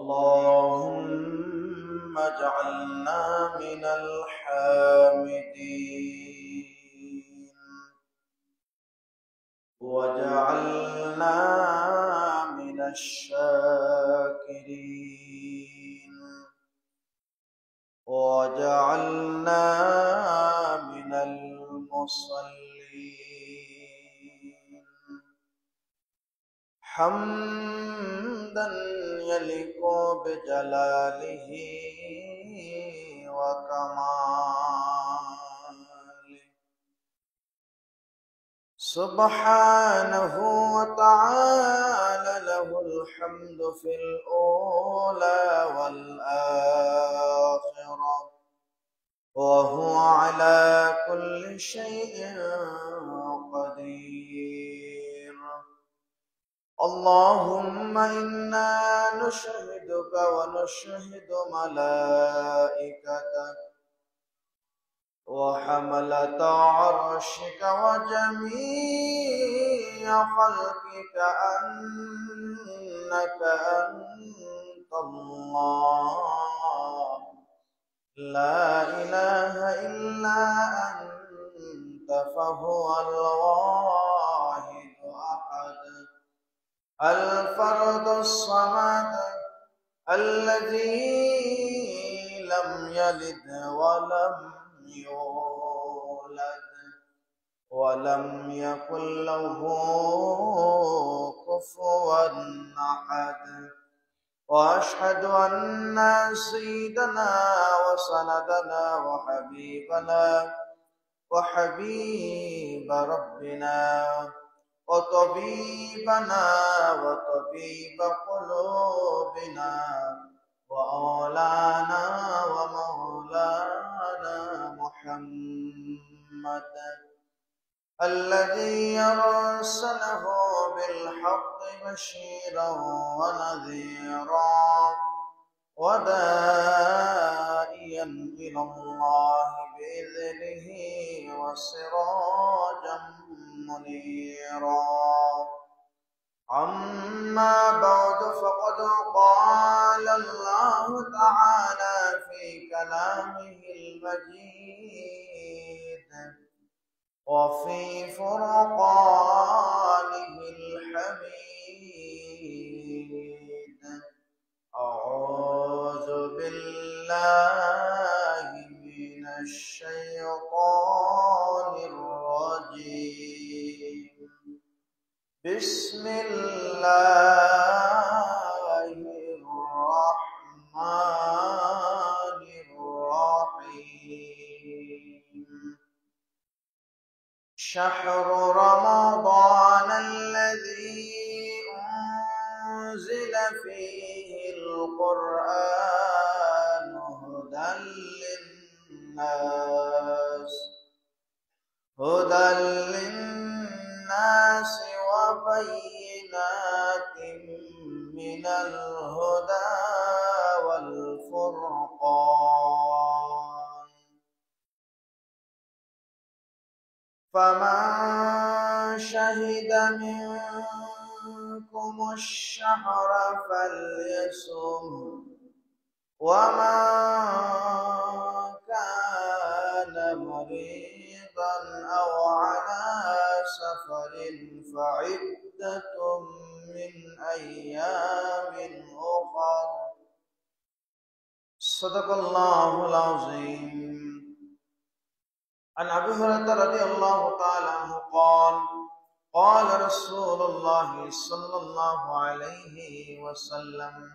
اللهم اجعلنا من الحامدين واجعلنا من الشاكرين واجعلنا من المصلين حمدا يليق بجلاله وكماله سبحانه وتعالى له الحمد في الأولى والآخرة وهو على كل شيء قدير. اللهم إنا نشهدك ونشهد ملائكتك وحملة عرشك وجميع خلقك أنك أنت الله لا إله إلا أنت فهو الواحد أحد الفرد الصمد الذي لم يلد ولم يولد ولم يكن له كفوا أحد وأشهد أن سيدنا وسندنا وحبيبنا وحبيب ربنا وطبيبنا وطبيب قلوبنا وأولانا ومولانا محمد الذي أرسله بالحق بشيرا ونذيرا وداعيا إلى الله بإذنه وسراجا منيرا. أما بعد فقد قال الله تعالى في كلامه المجيد وفي فرقانه الحميد أعوذ بالله من الشيطان الرجيم بسم الله الرحمن الرحيم شهر رمضان الذي أنزل فيه القرآن هدى للناس وبينات من الهدى والفرقان فمن شهد منكم الشهر فليصم ومن كان مريضا أو على سفر فعدة من أيام أخر صدق الله العظيم. عن أبي هريرة رضي الله تعالى عنه قال قال رسول الله صلى الله عليه وسلم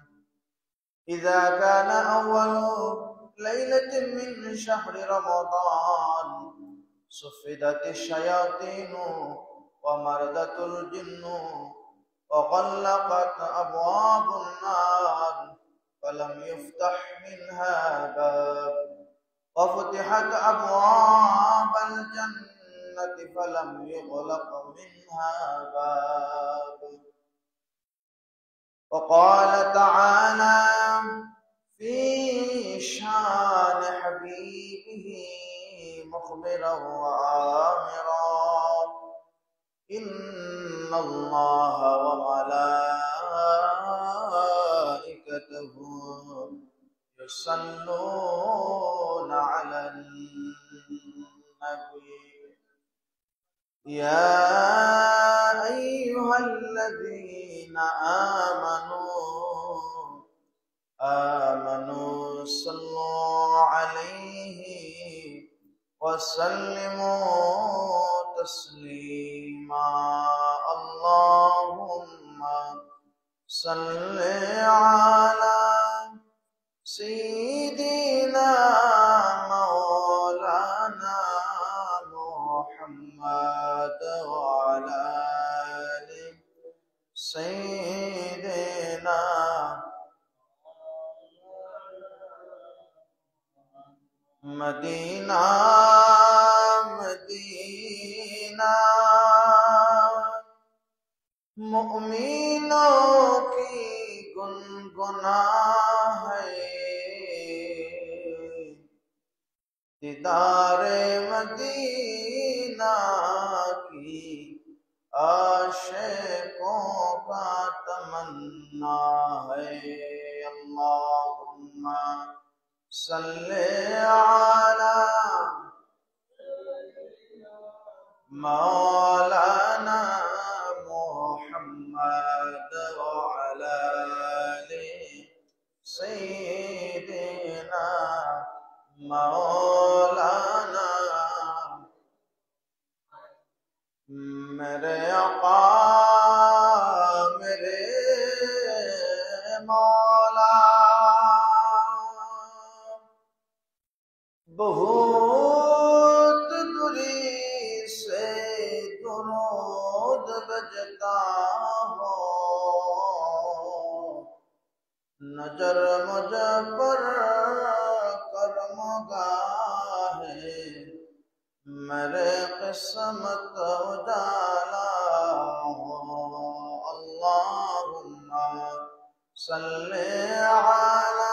إذا كان أول ليلة من شهر رمضان صفدت الشياطين ومردت الجن وغلقت أبواب النار فلم يفتح منها باب وفتحت أبواب الجنة فلم يغلق منها باب. وقال تعالى في شان حبيبه مخبرا وآمرا إن الله وملائكته يصلون على النبي يا أيها الذين آمنوا صلوا عليه وسلموا تسليما اللهم صل على سيدنا مولانا محمد وعلى آل سيدنا Medina Medina मुमिनों की गुनगुना है दीदारे मदीना की आशिकों का तमन्ना है अल्लाहुम्मा सल्ले अला मौलाना मुहम्मद व अला आलि सय्यिदिना मौलाना मेरे आका मेरे मौला बहुत दूरी से दुरूद बजता हो नजर मुझ पर करमगाहे मेरे किस्मत उजाला हो अल्लाहुम्मा सल्ले अला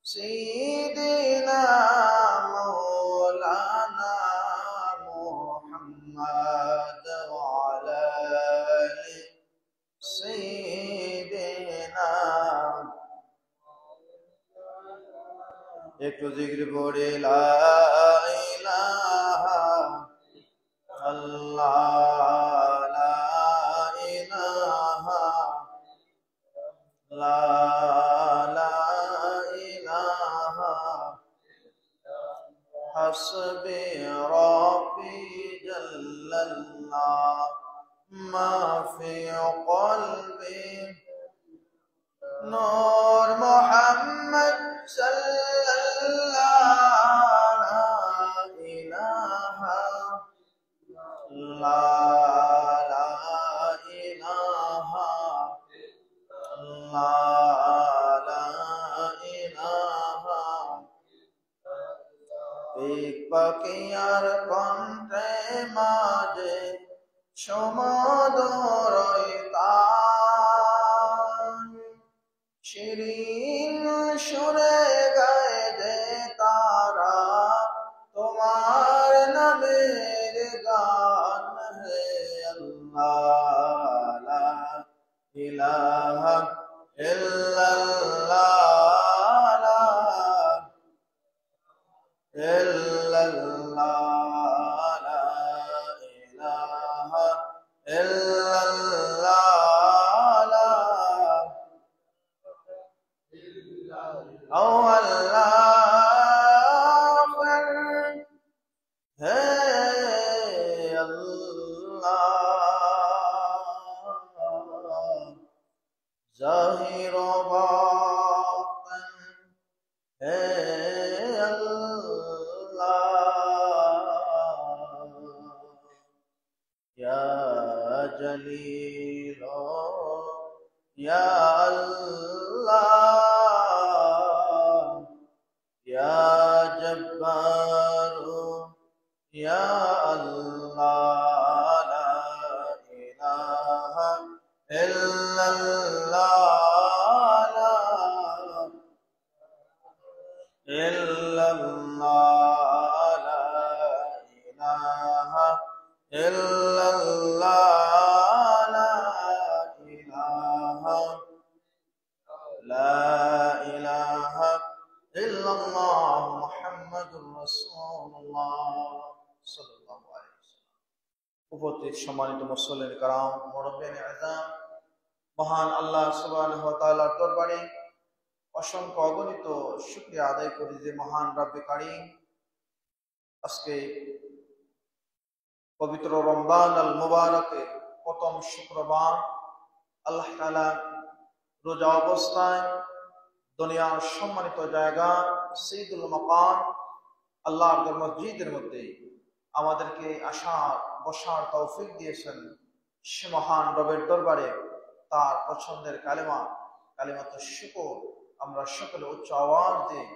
सय्यिदिना मौलाना मुहम्मद व अला आलि सय्यिदिना एक जिक्र पढ़े ला इलाहा अल्लाह ला इलाहा ला हस्बी रब्बी जल्लल्लाह मा फी क़ल्बी नूर मुहम्मद सल्लल्लाहु ला इलाहा ला इलाहा ला इलाहा एक পাখিয়ার কণ্ঠে মাঝে সমুদয় তান শিরিন সুরে গায়ে যে তারা তোমার নামের গান হে আল্লাহ লা ইলাহা ইল্লাল্লাহ illallah la ilaha illallah la awwal akhir hey Allah zahir wa batin hey Ya Jalil Ya Allah Ya Jabbar Ya Allah La ilaha illallah La illallah La ilaha illallah la ilaha la ilaha ইল্লাল্লাহ মুহাম্মাদুর রাসূলুল্লাহ সাল্লাল্লাহু আলাইহি ওয়াসাল্লাম। উপস্থিত সম্মানিত মুসল্লিন کرام, মুরব্বিয়ানে আযম, মহান আল্লাহ সুবহানাহু ওয়া তাআলার দরবারে অসংখ্য অগণিত শুকরিয়া আদায় করি যে মহান রব্বে কারীম আজকে পবিত্র রমজান আল মুবারকের প্রথম শুক্রবার আল্লাহ তাআলা রোজা অবস্থায় দুনিয়ার সম্মানিত জায়গা সঈদুল মাকাম আল্লাহর মসজিদের মধ্যে আমাদেরকে আসার বসার তৌফিক দিয়েছেন। সে মহান রবের দরবারে তার পছন্দের কালিমাতুশ শুকর আমরা সকলে উচ্চ আওয়াজ দিয়ে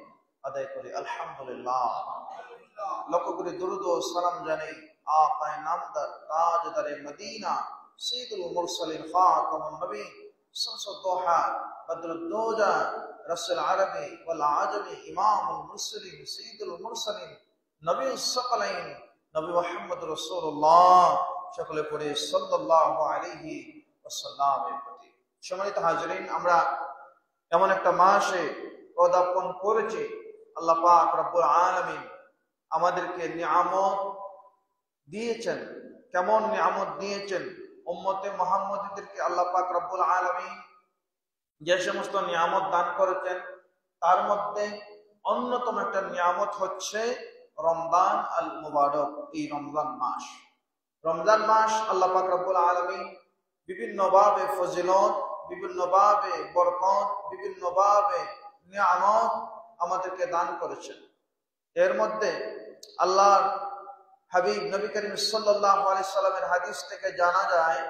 আদায় করি আলহামদুলিল্লাহ। লক্ষ করে দুরূদ ও সালাম জানাই আকায়ে নামদার তাজদারে মদিনা সঈদুল মুরসালিন খাতামুন নবী শামসুদ দোহা বদরুদ দোজা রাসূল আরবি ওয়াল আজমি ইমামুল মুরসালিন সঈদুল মুরসালিন নবীউস সাকালাইন নবী মুহাম্মদ রাসূলুল্লাহ সকলে পড়ে সাল্লাল্লাহু আলাইহি ওয়াসাল্লামের প্রতি। সম্মানিত হাজিরিন, আমরা এমন একটা মাসে পদার্পণ করেছি। আল্লাহ পাক রব্বুল আলামিন আমাদেরকে নিয়ামত দিয়েছেন। কেমন নিয়ামত দিয়েছেন? উম্মতে মুহাম্মদীদেরকে আল্লাহ পাক রব্বুল আলামিন যে সমস্ত নিয়ামত দান করেছেন তার মধ্যে অন্যতম একটা নিয়ামত হচ্ছে রমজান আল মুবারক। এই রমজান মাস আল্লাহ পাক রব্বুল আলামিন বিভিন্নভাবে ফজিলত, বিভিন্নভাবে বরকত, বিভিন্নভাবে নিয়ামত আমাদেরকে দান করেছেন। এর মধ্যে আল্লাহর হাবিব নবী করিম সাল্লাল্লাহু আলাইহি সাল্লামের হাদিস থেকে জানা যায়,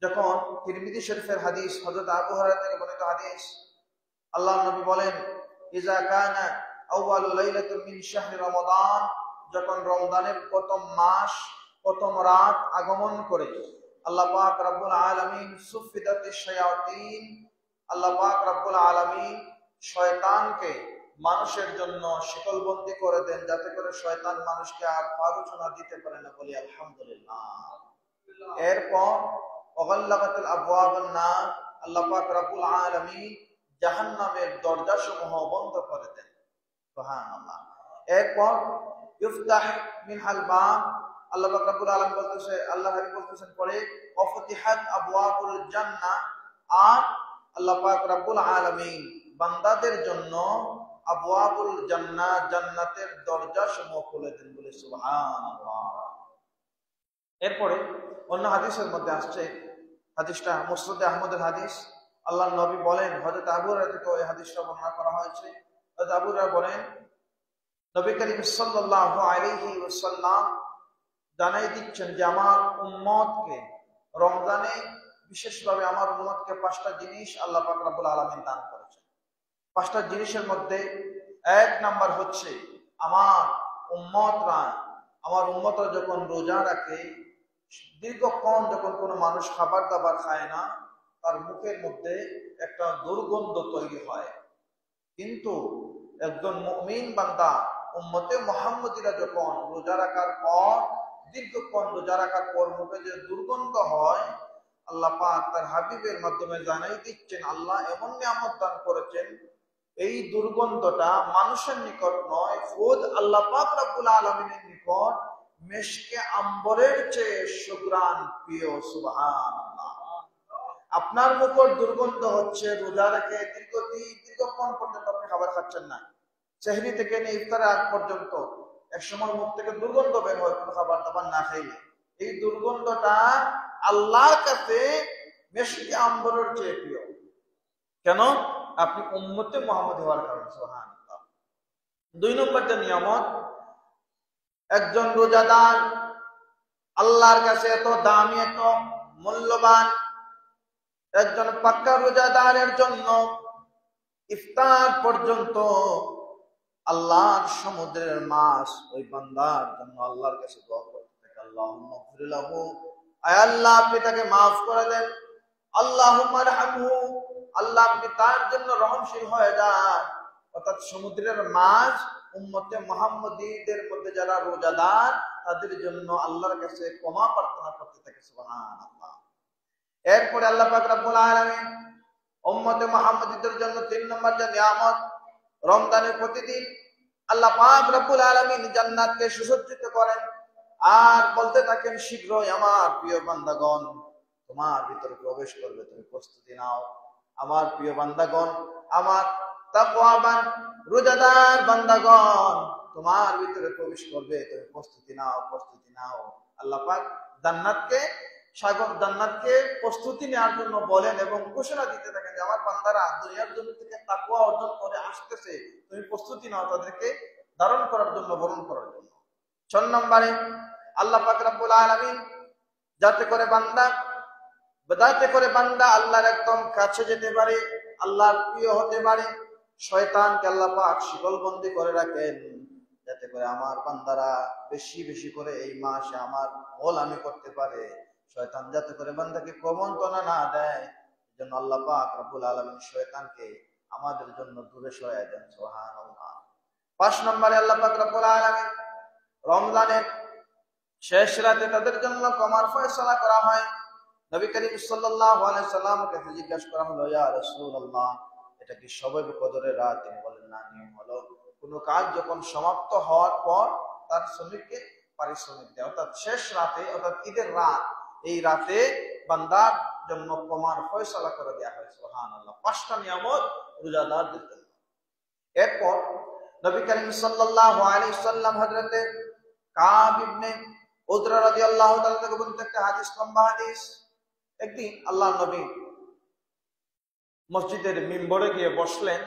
যখন তিরমিজি শরীফের হাদিস, হযরত আবু হুরায়রা থেকে বর্ণিত হাদিস, আল্লাহর নবী বলেন, ইজা কানা আউয়ালু লাইলাতুন মিন শাহরি রমাদান, যখন রমজানের প্রথম মাস, প্রথম রাত আগমন করে, আল্লাহ পাক রব্বুল আলামিন সুফিদাতিশ শায়াতিন, আল্লাহ পাক রব্বুল আলামিন শয়তানকে মানুষের জন্য শিকলবন্দি করে দেন, যাতে করে শয়তান মানুষকে আর প্ররোচনা দিতে পারে না। বলি আলহামদুলিল্লাহ। এরপর ওয়াগাল্লাকাতুল আবওয়াবুন নার, আল্লাহ পাক রব্বুল আলামিন জাহান্নামের দরজাসমূহ বন্ধ করে দেন। সুবহানাল্লাহ। এরপর ইফতাহ মিনহাল বাব, আল্লাহ পাক রব্বুল আলামিন বলতেছে, আল্লাহ হাবিব বলতেছেন পরে ওয়াফতিহাত আবওয়াবুল জান্নাহ, আর আল্লাহ পাক রব্বুল আলামিন বান্দাদের জন্য আবওয়াবুল জান্নাহ, জান্নাতের দরজাসমূহ খুলে দেন। বলে সুবহানাল্লাহ। এরপরে অন্য হাদিসের মধ্যে আসছে, হাদিসটা মুসনাদে আহমদের হাদিস, আল্লাহর নবী বলেন, হযরত আবু হুরায়রা থেকে এই হাদিসটা বর্ণনা করা হয়েছে। হযরত আবু হুরায়রা বলেন, নবী করিম সাল্লাল্লাহু আলাইহি ওয়াসাল্লাম জানাই দিচ্ছেন যে আমার উম্মতকে রমজানে, বিশেষভাবে আমার উম্মতকে 5টা জিনিস আল্লাহ পাক রব্বুল আলামিন দান করেছেন। 5টা জিনিসের মধ্যে 1 নাম্বার হচ্ছে, আমার উম্মতরা যখন রোজা রাখে, দীর্ঘক্ষণ যখন কোনো মানুষ খাবার দাবার খায় না, তার মুখের মধ্যে একটা দুর্গন্ধ তৈরি হয়। কিন্তু একজন মুমিন বান্দা উম্মতে মুহাম্মদীরা যখন রোজা রাখার পর, দীর্ঘক্ষণ রোজা রাখার পর মুখে যে দুর্গন্ধ হয়, আল্লাহ পাক তার হাবিবের মাধ্যমে জানাই দিচ্ছেন, আল্লাহ এমন নিয়ামত দান করেছেন, এই দুর্গন্ধটা মানুষের নিকট নয়, খুদ আল্লাহ পাক রব্বুল আলামিনের নিকট মেশকে আম্বরের চেয়ে সুঘ্রাণ প্রিয়। সুবহানাল্লাহ। আপনার মুখের দুর্গন্ধ হচ্ছে রোজা রেখে দীর্ঘক্ষণ পর্যন্ত আপনি খাবার খাচ্ছেন না, সেহরি থেকে নিয়ে ইফতারের আগ পর্যন্ত একসময় মুখ থেকে দুর্গন্ধ বের হয় কোনো খাবার দাবার না খাইলে। এই দুর্গন্ধটা আল্লাহর কাছে মেশকে আম্বরের চেয়ে প্রিয়। কেন? আপনি উম্মতে মুহাম্মদ হওয়ার কারণে। সুবহানাল্লাহ। 2 নম্বর যে নিয়ামত, একজন রোজাদার আল্লাহর কাছে এত দামি, এত মূল্যবান, একজন পাক্কা রোজাদারের জন্য ইফতার পর্যন্ত আল্লাহর সমুদ্রের মাছ ওই বান্দার জন্য আল্লাহর কাছে দোয়া করতে থাকে, আল্লাহুম্মা গফির লাহু, আয় আল্লাহ আপনি তাকে মাফ করে দেন, আল্লাহুম্মা রহমহু, আল্লাহ আপনি তার জন্য রহমশীল হয়ে যান। অর্থাৎ সমুদ্রের মাছ উম্মতে মুহাম্মদীদের মধ্যে যারা রোজাদার, তাদের জন্য আল্লাহর কাছে ক্ষমা প্রার্থনা করতে থাকে। সুবহানাল্লাহ। এরপরে আল্লাহ পাক রব্বুল আলামিন উম্মতে মুহাম্মদীদের জন্য 3 নম্বর যে নিয়ামত, রমজানের প্রতিদিন আল্লাহ পাক রব্বুল আলামিন জান্নাতকে সুসজ্জিত করেন আর বলতে থাকেন, শীঘ্রই আমার প্রিয় বান্দাগণ তোমার ভিতরে প্রবেশ করবে, তুমি প্রস্তুতি নাও। আমার প্রিয় বান্দাগণ, আমার তাকওয়াবান রোজাদার বান্দাগণ তোমার ভিতরে প্রবেশ করবে, তুমি প্রস্তুতি নাও, প্রস্তুতি নাও। আল্লাহ পাক জান্নাতকে প্রস্তুতি নেওয়ার জন্য বলেন এবং ঘোষণা দিতে থাকেন যে আমার বান্দারা দুনিয়ার জন্য থেকে তাকওয়া অর্জন করে আসতেছে, তুমি প্রস্তুতি নাও তাদেরকে ধারণ করার জন্য, বরণ করার জন্য। 6 নম্বরে আল্লাহ পাক রব্বুল আলামিন যাতে করে বান্দা আল্লাহর একদম কাছে যেতে পারে, আল্লাহর প্রিয় হতে পারে, শয়তানকে আল্লাহ পাক শিকলবন্দি করে রাখেন যাতে করে আমার বান্দারা বেশি বেশি করে এই মাসে আমার গোলামি করতে পারে। শয়তান যাতে করে বান্দাকে প্রবঞ্চনা না দেয়, এজন্য আল্লাহ পাক রব্বুল আলামিন শয়তানকে আমাদের জন্য দূরে সরায় দেন। সুবহানাল্লাহ। 5 নম্বরে আল্লাহ পাক রব্বুল আলামিন রমজানের শেষ রাতে তাদের জন্য ক্ষমার ফয়সালা করা হয়। নবী করিম সাল্লাল্লাহু আলাইহি সাল্লামকে জিজ্ঞাসা করা হলো, ইয়া রাসূলুল্লাহ, এটা কি শবে কদরের রাত? তিনি বলেন, না, নিয়ম হলো কোন কাজ যখন সমাপ্ত হওয়ার পর তার শ্রমিককে পারিশ্রমিক দেয়, অর্থাৎ শেষ রাতে, অর্থাৎ ঈদের রাত, এই রাতে বান্দার জন্য ক্ষমার ফয়সালা করে দেওয়া হয়। সুবহানাল্লাহ। 5টা নিয়ামত রোজাদারদের জন্য। এরপর নবী করিম সাল্লাল্লাহু আলাইহি সাল্লাম হযরতে কাব ইবনে উযরা রাদিয়াল্লাহু তাআলা থেকে বর্ণিত একটা হাদিস, লম্বা হাদিস। একদিন আল্লাহর নবী মসজিদের মিম্বরে গিয়ে বসলেন।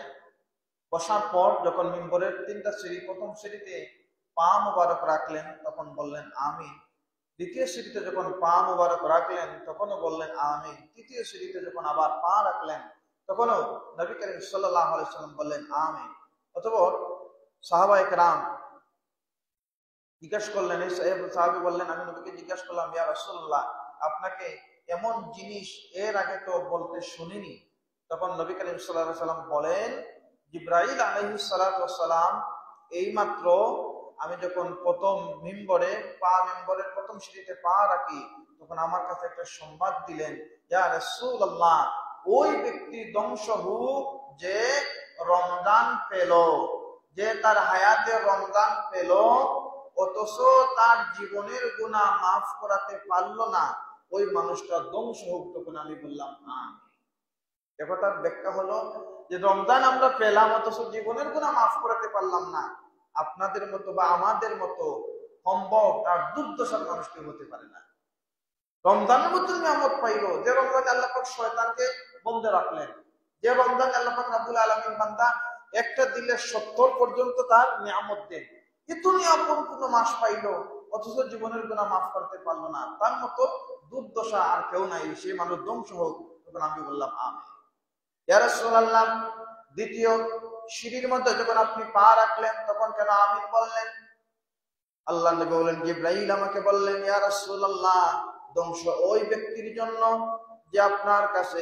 বসার পর যখন মিম্বরের 3টা সিঁড়ি, প্রথম সিঁড়িতে পা মুবারক রাখলেন তখন বললেন আমিন। দ্বিতীয় সিঁড়িতে যখন পা মুবারক রাখলেন তখনও বললেন আমিন। তৃতীয় সিঁড়িতে যখন আবার পা রাখলেন তখনও নবী করিম সাল্লাল্লাহু আলাইহি সাল্লাম বললেন আমিন। অতঃপর সাহাবায়ে কেরাম জিজ্ঞাসা করলেন, এই সাহাবী বললেন, আমি নবীকে জিজ্ঞাসা করলাম, ইয়া রাসূলুল্লাহ, আপনাকে এমন জিনিস এর আগে তো বলতে শুনিনি। তখন নবী করিম সাল্লাল্লাহু আলাইহি সাল্লাম বলেন, জিবরাইল আলাইহিস সালাতু ওয়াস সালাম এইমাত্র আমি যখন প্রথম মিম্বরের প্রথম সিঁড়িতে পা রাখি তখন আমার কাছে একটা সংবাদ দিলেন, ইয়া রাসূলুল্লাহ, ওই ব্যক্তি ধ্বংস হোক যে রমজান পেল, যে তার হায়াতে রমজান পেল অথচ তার জীবনের গুনাহ মাফ করাতে পারলো না, ওই মানুষটা ধ্বংস হোক। তখন আমি বললাম আমিন। দেখো, তার ব্যাখ্যা হলো যে রমজান আমরা পেলাম অথচ জীবনের গুনাহ মাফ করাতে পারলাম না, আপনাদের মতো বা আমাদের মতো সম্ভব আর দুর্দশার মানুষ কেউ হতে পারে না। রমজানের মতো নিয়ামত পাইল, যে রমজানে আল্লাহ পাক শয়তানকে বন্ধ রাখলেন, যে রমজানে আল্লাহ পাক রব্বুল আলামিন বান্দা একটা দিলে 70 পর্যন্ত তার নিয়ামত দেন, এত নিয়ামতপূর্ণ মাস পাইল অথচ জীবনের গুনাহ মাফ করতে পারলো না, তার মতো দুর্দশা আর কেউ নাই, সে মানুষ ধ্বংস হোক। তখন আমি বললাম আমিন। ইয়া রাসূলুল্লাহ, দ্বিতীয় সিঁড়ির মধ্যে যখন আপনি পা রাখলেন তখন কেন আমিন বললেন? আল্লাহ নবী বলেন, জিবরাইল আমাকে বললেন, ইয়া রাসূলুল্লাহ, ধ্বংস ওই ব্যক্তির জন্য যে আপনার কাছে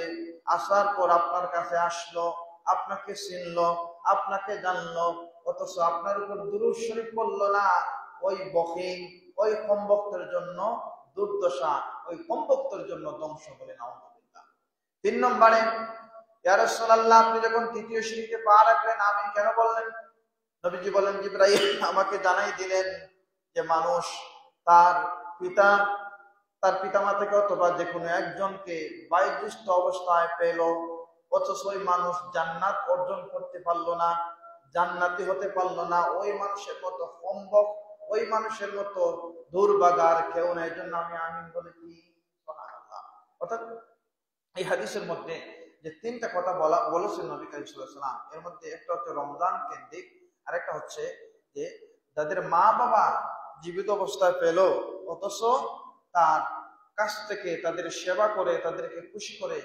আসার পর আপনার কাছে আসলো, আপনাকে চিনলো, আপনাকে জানলো, অথচ আপনার উপর দুরূদ শরীফ পড়লো না, ওই বখিল, ওই কমবক্তের জন্য দুর্দশা, ওই কমবক্তের জন্য ধ্বংস বলে নাউযুবিল্লাহ। 3 নম্বরে, ইয়া রাসূলুল্লাহ, আপনি যখন তৃতীয় সিঁড়িতে পা রাখলেন আমিন কেন বললেন? নবীজি বলেন, জিবরাইল আমাকে জানাই দিলেন যে মানুষ তার পিতামাতাকে অথবা যে কোনো একজনকে বায়ুদুষ্ট অবস্থায় পেল অথচ ওই মানুষ জান্নাত অর্জন করতে পারলো না, জান্নাতি হতে পারলো না, ওই মানুষের মতো সম্ভব, ওই মানুষের মতো দুর্ভাগার কেউ না। এই জন্য আমি আমিন বলেছি। সুবহানাল্লাহ। অর্থাৎ এই হাদিসের মধ্যে যে 3টা কথা বলেছেন নবী করিম সাল্লাল্লাহু আলাইহি ওয়াসাল্লাম, এর মধ্যে একটা হচ্ছে রমজান কেন্দ্রিক, আর একটা হচ্ছে যে যাদের মা বাবা জীবিত অবস্থায় পেল অথচ তার কাছ থেকে তাদের সেবা করে তাদেরকে খুশি করে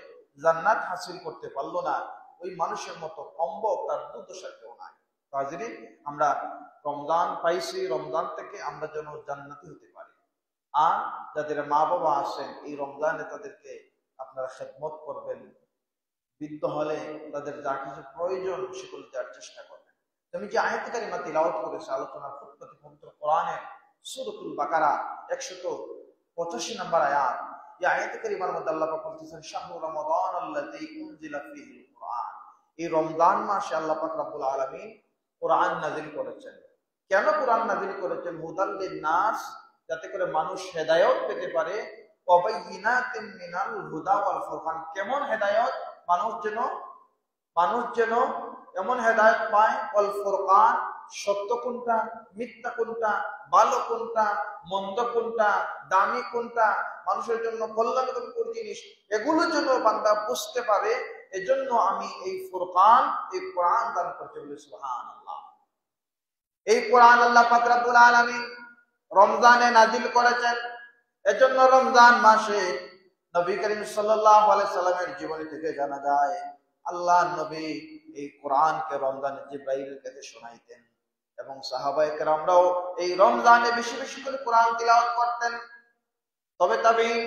জান্নাত হাসিল করতে পারলো না, ওই মানুষের মতো সম্ভব তার দুর্দশা কেউ নাই। হাজিরিন, আমরা রমজান পাইছি, রমজান থেকে আমরা যেন জান্নাতি হতে পারি। আর যাদের মা বাবা আছেন এই রমজানে তাদেরকে আপনারা খেদমত করবেন, বৃদ্ধ হলে তাদের যা কিছু প্রয়োজন সেগুলো দেওয়ার চেষ্টা করবেন। তুমি যে আয়াত কারিমা তিলাওয়াত করেছে আলোচনার ফুটপাতে পবিত্র কোরআনের সূরাতুল বাকারা 185 নম্বর আয়াত, এই আয়াত কারিমার মধ্যে আল্লাহ পাক বলতেছেন, শাহরু রমাদান আল্লাযী উনজিলা ফীহিল কুরআন, এই রমজান মাসে আল্লাহ পাক রব্বুল আলামিন কোরআন নাযিল করেছেন। কেন কোরআন নাযিল করেছেন? হুদাল লিন-নাস, যাতে করে মানুষ হেদায়েত পেতে পারে। ওয়া বায়্যিনাতিন মিনাল হুদা ওয়াল ফুরকান, কেমন হেদায়েত? মানুষ যেন এমন হেদায়েত পায়, ওয়াল ফুরকান, সত্য কোনটা, মিথ্যা কোনটা, ভালো কোনটা, মন্দ কোনটা, দামি কোনটা, মানুষের জন্য কল্যাণকর কোন জিনিস, এগুলোর জন্য বান্দা বুঝতে পারে। এজন্য আমি এই ফুরকান, এই কোরআন দান করতে বলি। সুবহানাল্লাহ। এই কোরআন আল্লাহ পাক রব্বুল আলামিন রমজানে নাজিল করেছেন। এজন্য রমজান মাসে নবী করিম সাল্লাল্লাহু আলাইহি সাল্লামের জীবনী থেকে জানা যায়, আল্লাহর নবী এই কোরআনকে রমজানে জিবরাইলের কাছে শোনাইতেন এবং সাহাবায়ে কেরামরাও এই রমজানে বেশি বেশি করে কোরআন তিলাওয়াত করতেন। তবে তাবেঈন,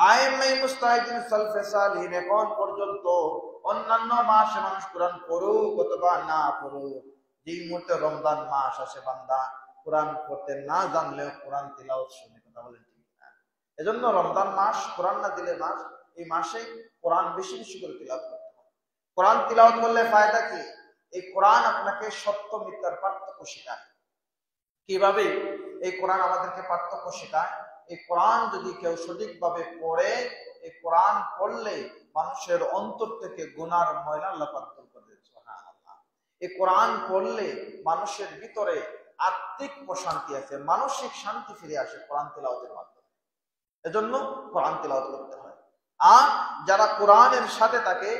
আইম্মায়ে মুজতাহিদিন, সালফে সালিহিন এখন পর্যন্ত অন্যান্য মাসে মানুষ কোরআন পড়ুক অথবা না পড়ুক, যেই মুহূর্তে রমজান মাস আসে বান্দা কোরআন পড়তে না জানলেও কোরআন তিলাওয়াত শুনে। কথা বলেন ঠিক না? এজন্য রমজান মাস কোরআন নাযিলের মাস। এই মাসে কোরআন বেশি বেশি করে তিলাওয়াত করতে হয়। কোরআন তিলাওয়াত করলে ফায়দা কি? এই কোরআন আপনাকে সত্য মিথ্যার পার্থক্য শেখায়। কিভাবে এই কোরআন আমাদেরকে পার্থক্য শেখায়? এই কোরআন যদি কেউ সঠিকভাবে পড়ে, এই কোরআন পড়লে মানুষের অন্তর থেকে গুনার ময়লা আল্লাহ পাক দূর করে দেন। সুবহানাল্লাহ। এই কোরআন পড়লে মানুষের ভিতরে আত্মিক প্রশান্তি আছে, মানসিক শান্তি ফিরে আসে কোরআন তিলাওয়াতের মাধ্যমে। এজন্য কোরআন তিলাওয়াত করতে হয়। আর যারা কোরআনের সাথে থাকে,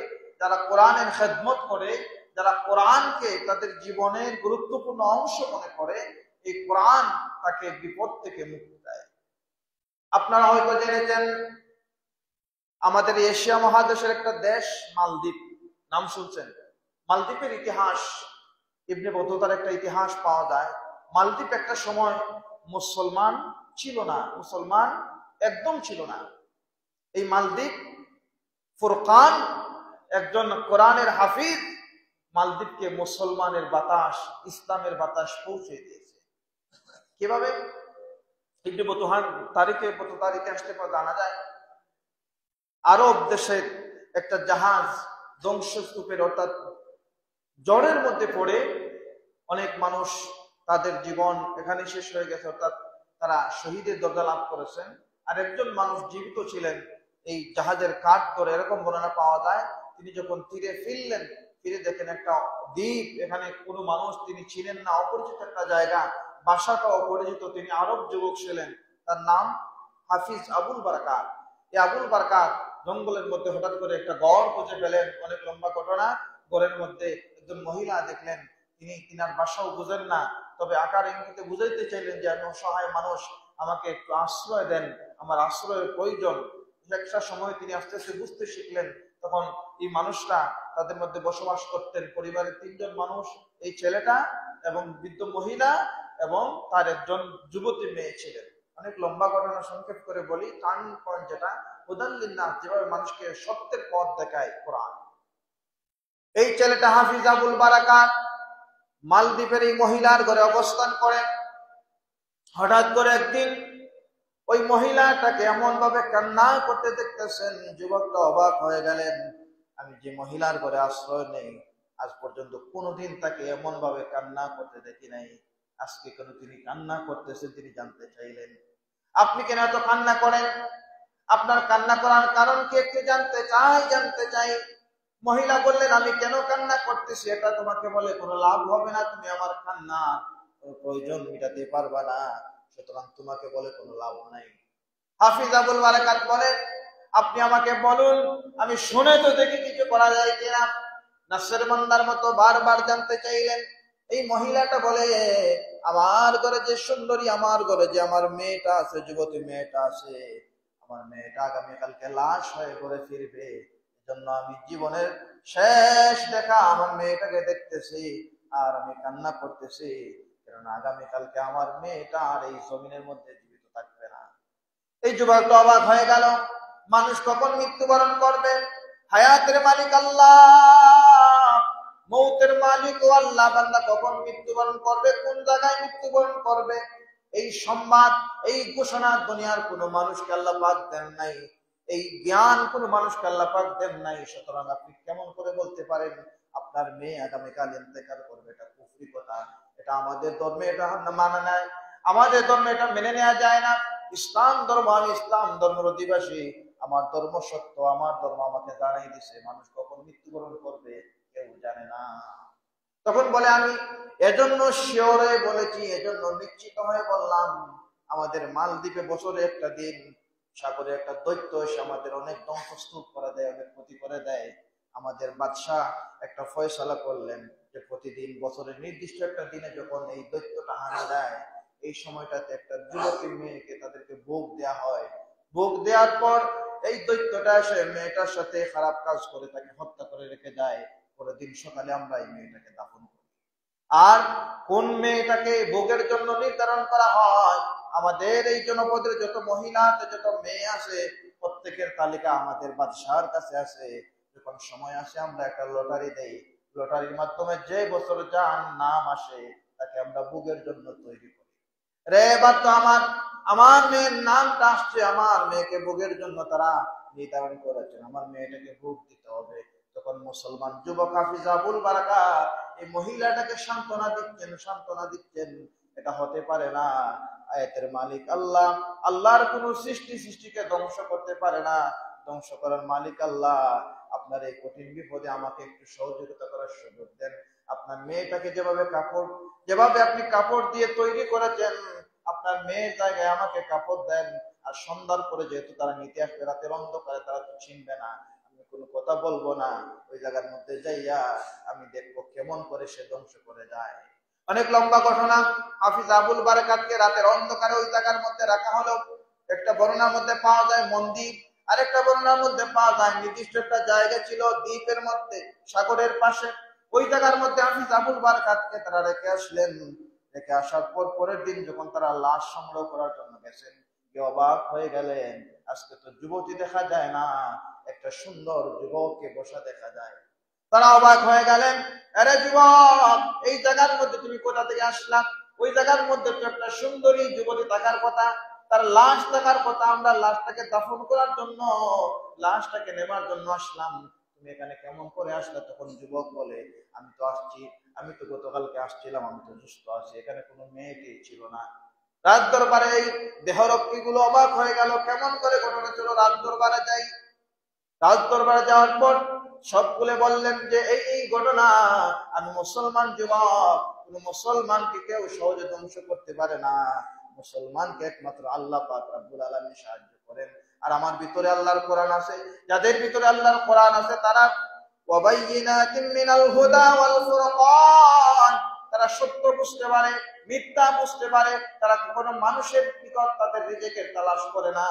যারা কোরআনের খেদমত করে, যারা কোরআনকে তাদের জীবনের গুরুত্বপূর্ণ অংশ মনে করে, এই কোরআন তাকে বিপদ থেকে মুক্তি দেয়। আপনারা হয়তো জেনেছেন, আমাদের এশিয়া মহাদেশের একটা দেশ মালদ্বীপ, নাম শুনছেন? মালদ্বীপের ইতিহাস, ইবনে বতুতার একটা ইতিহাস পাওয়া যায়। মালদ্বীপ একটা সময় মুসলমান ছিল না, মুসলমান একদম ছিল না। এই মালদ্বীপ ফুরকান, একজন কোরআনের হাফিজ, মালদ্বীপকে মুসলমানের বাতাস, ইসলামের বাতাস পৌঁছে দিয়েছে। কিভাবে? ইবনে বতুতার তারিখে আসতে জানা যায়, আরব দেশের একটা জাহাজ ধ্বংসস্তূপের অর্থাৎ ঝড়ের মধ্যে পড়ে অনেক মানুষ তাদের জীবন এখানে শেষ হয়ে গেছে, অর্থাৎ তারা শহীদের দরজা লাভ করেছেন। আর একজন মানুষ জীবিত ছিলেন এই জাহাজের কাঠ ধরে, এরকম বর্ণনা পাওয়া যায়। তিনি যখন তীরে ফিরলেন, ফিরে দেখেন একটা দ্বীপ, এখানে কোনো মানুষ তিনি ছিলেন না, অপরিচিত একটা জায়গা, ভাষাটা অপরিচিত। তিনি আরব যুবক ছিলেন, তার নাম হাফিজ আবুল বারাকাত। এই আবুল বারাকাত জঙ্গলের মধ্যে হঠাৎ করে একটা গড় খুঁজে পেলেন, অনেক লম্বা ঘটনা। গড়ের মধ্যে একজন মহিলা দেখলেন, তিনি তিনার ভাষাও বুঝেন না, তবে আকার ইঙ্গিতে বুঝাইতে চাইলেন যে আমি অসহায় মানুষ, আমাকে একটু আশ্রয় দেন, আমার আশ্রয়ের প্রয়োজন। একটা সময় তিনি আস্তে আস্তে বুঝতে শিখলেন। তখন এই মানুষটা তাদের মধ্যে বসবাস করতেন, পরিবারের 3 জন মানুষ, এই ছেলেটা এবং বৃদ্ধ মহিলা এবং তার একজন যুবতী মেয়ে ছিলেন। অনেক লম্বা ঘটনা, সংক্ষেপ করে বলি। টার্নিং পয়েন্ট যেটা, হুদাল লিন-নাস, যেভাবে মানুষকে সত্যের পথ দেখায় কোরআন। এই ছেলেটা হাফিজ আবুল বারাকাত মালদ্বীপের এই মহিলার ঘরে অবস্থান করে। হঠাৎ করে একদিন ওই মহিলাটাকে এমন ভাবে কান্না করতে দেখতেছেন, যুবকটা অবাক হয়ে গেলেন। আমি যে মহিলার ঘরে আশ্রয় নেই, আজ পর্যন্ত কোনোদিন তাকে এমন ভাবে কান্না করতে দেখি নাই। আজকে কেন তিনি কান্না করতেছেন তিনি জানতে চাইলেন। আপনি কেন এত কান্না করেন? আপনার কান্না করার কারণ কি একটু জানতে চাই। মহিলা বললেন, আমি কেন কান্না করতেছি এটা তোমাকে বলে কোনো লাভ হবে না, তুমি আমার কান্না প্রয়োজন মিটাতে পারবা না, সুতরাং তোমাকে বলে কোনো লাভ নাই। হাফিজ আবুল বারাকাত বলে, আপনি আমাকে বলুন, আমি শুনে তো দেখি কিছু করা যায় কিনা। নাসের বান্দার মতো বারবার জানতে চাইলেন। এই মহিলাটা বলে, আমার ঘরে যে সুন্দরী, আমার ঘরে যে আমার মেয়েটা আছে, যুবতী মেয়েটা আছে, আমার মেয়েটা আগামীকালকে লাশ হয়ে ঘরে ফিরবে। এজন্য আমি জীবনের শেষ দেখা আমার মেয়েটাকে দেখতেছি আর আমি কান্না করতেছি, কারণ আগামীকালকে আমার মেয়েটা আর এই জমিনের মধ্যে জীবিত থাকবে না। এই যুবকটা অবাক হয়ে গেল, মানুষ কখন মৃত্যুবরণ করবে? হায়াতের মালিক আল্লাহ, মৌতের মালিক ও আল্লাহ। বান্দা কখন মৃত্যুবরণ করবে, কোন জায়গায় মৃত্যুবরণ করবে, এই সংবাদ, এই ঘোষণা দুনিয়ার কোনো মানুষকে আল্লাহ পাক দেন নাই, এই জ্ঞান কোনো মানুষকে আল্লাহ পাক দেন নাই। সুতরাং আপনি কেমন করে বলতে পারেন আপনার মেয়ে আগামীকাল ইন্তেকাল করবে, এটা কুফরি কথা। এটা আমাদের ধর্মে এটা মানে নাই, আমাদের ধর্মে এটা মেনে নেওয়া যায় না। ইসলাম ধর্ম, আমি ইসলাম ধর্মের অধিবাসী, আমার ধর্ম সত্য, আমার ধর্ম আমাকে জানাই দিছে মানুষ কখন মৃত্যুবরণ করবে কেউ জানে না। তখন বলে আমি এজন্য শিওরে বলেছি, এজন্য নিশ্চিত হয়ে বললাম, আমাদের মালদ্বীপে বছরে একটা দিন সাগরে একটা দৈত্য এসে আমাদের অনেক ধ্বংসস্তূপ করে দেয়, অনেক ক্ষতি করে দেয়। আমাদের বাদশাহ একটা ফয়সালা করলেন যে প্রতিদিন বছরের নির্দিষ্ট একটা দিনে যখন এই দৈত্যটা হানা দেয়, এই সময়টাতে একটা যুবতী মেয়েকে তাদেরকে ভোগ দেয়া হয়। ভোগ দেওয়ার পর এই দৈত্যটা এসে মেয়েটার সাথে খারাপ কাজ করে তাকে হত্যা করে রেখে যায়। পরের দিন সকালে আমরা এই মেয়েটাকে দাফন করি। আর কোন মেয়েটাকে ভোগের জন্য নির্ধারণ করা হয়, আমাদের এই জনপদের যত মহিলা যত মেয়ে আছে প্রত্যেকের তালিকা আমাদের বাদশাহর কাছে আছে। যখন সময় আসে আমরা একটা লটারি দেই, লটারির মাধ্যমে যে বছর যার নাম আসে তাকে আমরা ভোগের জন্য তৈরি করি। রে এবার তো আমার মেয়ের নামটা আসছে, আমার মেয়েকে ভোগের জন্য তারা নির্ধারণ করেছেন, আমার মেয়েটাকে ভোগ দিতে হবে। তখন মুসলমান যুবক হাফিজ আবুল বারাকাত এই মহিলাটাকে সান্ত্বনা দিচ্ছেন, এটা হতে পারে না। আয়াতের মালিক আল্লাহ, আল্লাহর কোন সৃষ্টিকে ধ্বংস করতে পারে না, ধ্বংস করার মালিক আল্লাহ। আপনার এই কঠিন বিপদে আমাকে একটু সহযোগিতা করার সুযোগ দেন। আপনার মেয়েটাকে যেভাবে আপনি কাপড় দিয়ে তৈরি করেছেন, আপনার মেয়ের জায়গায় আমাকে কাপড় দেন। আর সন্ধ্যার পরে যেহেতু তারা নিতে আসবে, রাতের অন্ধকারে তারা তো চিনবে না, আমি কোনো কথা বলবো না, ওই জায়গার মধ্যে যাইয়া আমি দেখবো কেমন করে সে ধ্বংস করে যায়। অনেক লম্বা ঘটনা। হাফিজ আবুল বারাকাতকে রাতের অন্ধকারে ওই জায়গার মধ্যে রাখা হলো। একটা বর্ণনার মধ্যে পাওয়া যায় মন্দির, আরেকটা বর্ণনার মধ্যে পাওয়া যায় নির্দিষ্ট একটা জায়গা ছিল দ্বীপের মধ্যে, সাগরের পাশে। ওই জায়গার মধ্যে হাফিজ আবুল বারাকাতকে তারা রেখে আসলেন। রেখে আসার পর পরের দিন যখন তারা লাশ সংগ্রহ করার জন্য গেছেন, অবাক হয়ে গেলেন, আজকে তো যুবতী দেখা যায় না, একটা সুন্দর যুবককে বসা দেখা যায়। তারা অবাক হয়ে গেলেন, আরে যুবক, এই জায়গার মধ্যে তুমি কোথা থেকে আসলা? ওই জায়গার মধ্যে তো একটা সুন্দরী যুবতী থাকার কথা, তার লাশ থাকার কথা, আমরা লাশটাকে দাফন করার জন্য, লাশটাকে নেবার জন্য আসলাম, তুমি এখানে কেমন করে আসলে? তখন যুবক বলে, আমি তো গতকালকে আসছিলাম, আমি তো সুস্থ আছি, এখানে কোনো মেয়েকেই ছিল না। রাজ দরবারে এই দেহরক্ষী গুলো অবাক হয়ে গেল, কেমন করে ঘটনা ছিল। রাজ দরবারে যাওয়ার পর সবগুলো বললেন যে এই ঘটনা, আমি মুসলমান যুবক, কোন মুসলমানকে কেউ সহজে ধ্বংস করতে পারে না, মুসলমানকে একমাত্র আল্লাহ পাক রব্বুল আলামিন সাহায্য করেন। আর আমার ভিতরে আল্লাহর কোরআন আছে, যাদের ভিতরে আল্লাহর কোরআন আছে তারা ওয়াবাইয়িনাতিন মিনাল হুদা ওয়াল ফুরকান, তারা সত্য বুঝতে পারে, মিথ্যা বুঝতে পারে। তারা কখনো মানুষের নিকট তাদের রিজেকের তালাশ করে না,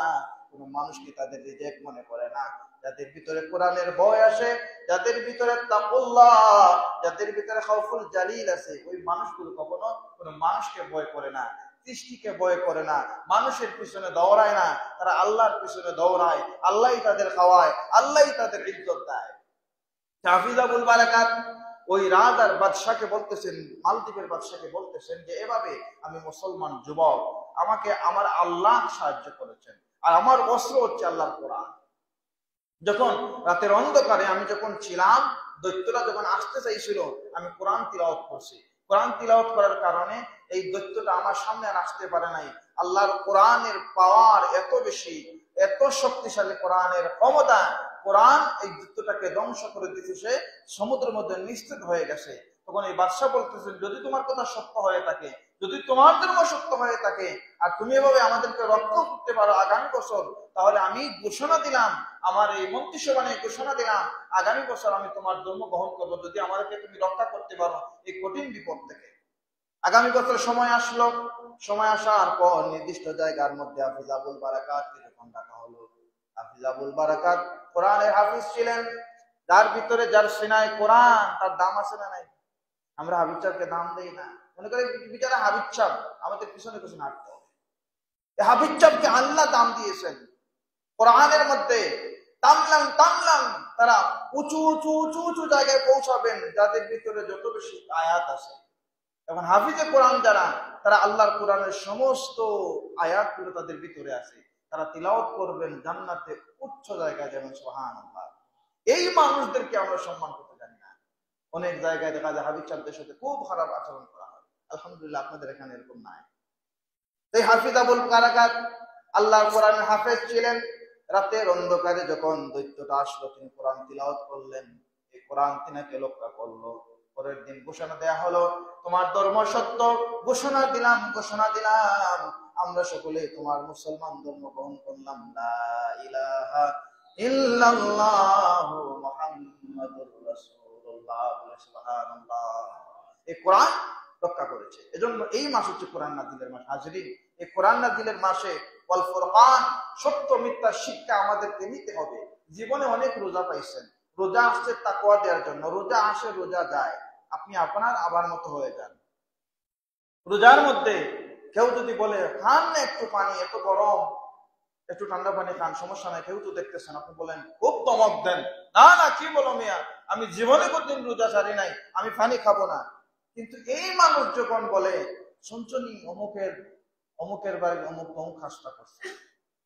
কোনো মানুষকে তাদের রিজেক মনে করে না। যাদের ভিতরে কোরআনের ভয় আসে, যাদের ভিতরে তাকুল্লাহ, যাদের ভিতরে খাউফুল জালিল আছে, ওই মানুষগুলো কখনো কোনো মানুষকে ভয় করে না, সৃষ্টিকে ভয় করে না, মানুষের পিছনে দৌড়ায় না, তারা আল্লাহর পিছনে দৌড়ায়। আল্লাহই তাদের খাওয়ায়, আল্লাহই তাদের ইজ্জত দেয়। হাফিজ আবুল বারাকাত ওই রাজ আর বাদশাকে বলতেছেন, মালদ্বীপের বাদশাকে বলতেছেন যে এভাবে আমি মুসলমান যুবক, আমাকে আমার আল্লাহ সাহায্য করেছেন, আর আমার অস্ত্র হচ্ছে আল্লাহর কোরআন। যখন রাতের অন্ধকারে আমি যখন ছিলাম, দৈত্যরা যখন আসতে চাইছিল, আমি কোরআন তিলাওয়াত করছি। কোরআন তিলাওয়াত করার কারণে এই দৈত্যটা আমার সামনে আর আসতে পারে নাই। আল্লাহর কোরআনের পাওয়ার এত বেশি, এত শক্তিশালী কোরআনের ক্ষমতা, কোরআন এই দৈত্যটাকে ধ্বংস করে দিচ্ছে, সে সমুদ্রের মধ্যে নিশ্চিত হয়ে গেছে। তখন এই বাদশা বলতেছেন, যদি তোমার কথা সত্য হয়ে থাকে, যদি তোমার ধর্ম সত্য হয়ে থাকে, আর তুমি এভাবে আমাদেরকে রক্ষা করতে পারো আগামী বছর, তাহলে আমি ঘোষণা দিলাম, আমার এই মন্ত্রিসভা নিয়ে ঘোষণা দিলাম, আগামী বছর আমি তোমার ধর্ম গ্রহণ করবো, যদি আমাদেরকে তুমি রক্ষা করতে পারো এই কঠিন বিপদ থেকে। আগামী বছর সময় আসলো। সময় আসার পর নির্দিষ্ট জায়গার মধ্যে হাফিজ আবুল বারাকাতকে যখন ডাকা হলো, হাফিজ আবুল বারাকাত কোরআনের হাফিজ ছিলেন, যার ভিতরে, যার সিনায় কোরআন, তার দাম আছে না নাই? আমরা হাবিব সাহেবকে দাম দেই না, মনে করি বিচারা হাবিব সাহেব, আমাদের পিছনে পিছনে হাঁটতে হবে। হাবিব সাহেবকে আল্লাহ দাম দিয়েছেন কোরআনের মধ্যে। টানলাম তারা উঁচু উঁচু উঁচু উঁচু জায়গায় পৌঁছাবেন, যাদের ভিতরে যত বেশি আয়াত আছে। এখন হাফিজে কোরআন যারা, তারা আল্লাহর কোরআনের সমস্ত আয়াতগুলো তাদের ভিতরে আছে, তারা তিলাওয়াত করবেন জান্নাতে উচ্চ জায়গায়, যেমন সুবহানাল্লাহ। এই মানুষদেরকে আমরা সম্মান করতে জানি না। অনেক জায়গায় দেখা যায় হাফিজ সাহেবদের সাথে খুব খারাপ আচরণ করা হয়। আলহামদুলিল্লাহ আপনাদের এখানে এরকম নাই। এই হাফিজ আবুল কারাকাত আল্লাহর কোরআনের হাফেজ ছিলেন। রাতের অন্ধকারে যখন দৈত্যটা আসলো, তিনি কোরআন তিলাওয়াত করলেন। এই কোরআন তিনাকে রক্ষা করলো। পরের দিন ঘোষণা দেয়া হলো, তোমার ধর্ম সত্য, ঘোষণা দিলাম আমরা সকলে তোমার মুসলমান ধর্ম গ্রহণ করলাম। লা ইলাহা ইল্লাল্লাহু মুহাম্মাদুর রাসূলুল্লাহ, সুবহানাল্লাহ। এই কোরআন রক্ষা করেছে। এজন্য এই মাস হচ্ছে কোরআন নাযিলের মাস। হাজরিন, এই কোরআন নাযিলের মাসে ওয়াল ফুরকান, সত্য মিথ্যা শিক্ষা আমাদেরকে নিতে হবে। জীবনে অনেক রোজা পাইছেন, রোজা আসছে তাকওয়া দেওয়ার জন্য, রোজা আসে রোজা যায়, আপনি আপনার আবার মতো হয়ে যান। রোজার মধ্যে কেউ যদি বলে খান না একটু পানি, এত গরম, একটু ঠান্ডা পানি খান, সমস্যা নাই, কেউ তো দেখতেছেন, আপনি বলেন খুব দমক দেন, না না কি বলো মিয়া, আমি জীবনে কোনদিন রোজা ছাড়ি নাই, আমি পানি খাবো না। কিন্তু এই মানুষ যখন বলে সঞ্চনী অমুকের বাড়ির অমুক কাজটা করছে,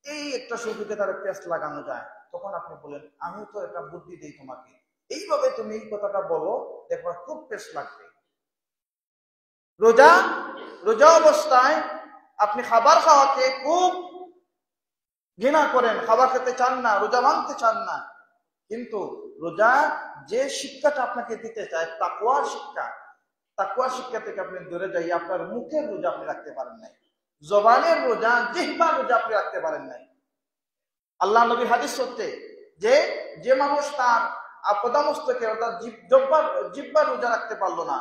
এই একটা সুযোগে তার পেস্ট লাগানো যায়, তখন আপনি বলেন আমিও তো একটা বুদ্ধি দিই তোমাকে, এইভাবে তুমি এই কথাটা বলো, দেখবা খুব পেস্ট লাগবে। রোজা অবস্থায় আপনি খাবার খাওয়াকে খুব ঘৃণা করেন, খাবার খেতে চান না, রোজা ভাঙতে চান না, কিন্তু রোজা যে শিক্ষাটা আপনাকে দিতে চায় তাকওয়ার শিক্ষা থেকে আপনি দূরে যাই, আপনার মুখের রোজা আপনি রাখতে পারেন নাই, জবানের রোজা, জিহ্বার রোজা আপনি রাখতে পারেন নাই। আল্লাহ নবীর হাদিস হচ্ছে যে মানুষ তার আপদামস্তকে অর্থাৎ জিহ্বার রোজা রাখতে পারলো না,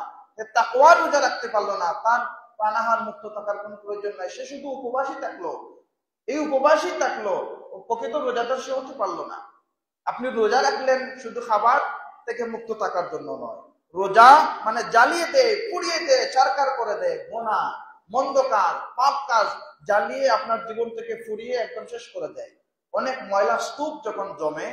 তাকওয়ার রোজা রাখতে পারলো না, তার পানাহার মুক্ত থাকার কোনো প্রয়োজন নাই, সে শুধু উপবাসী থাকলো, প্রকৃত রোজাদার সে হতে পারলো না। আপনি রোজা রাখলেন শুধু খাবার থেকে মুক্ত থাকার জন্য নয়, রোজা মানে জ্বালিয়ে দেয়, পুড়িয়ে দেয়, চারকার করে দেয়, গোনা, মন্দ কাজ, পাপ কাজ জ্বালিয়ে আপনার জীবন থেকে ফুরিয়ে একদম শেষ করে দেয়। অনেক ময়লা স্তূপ যখন জমে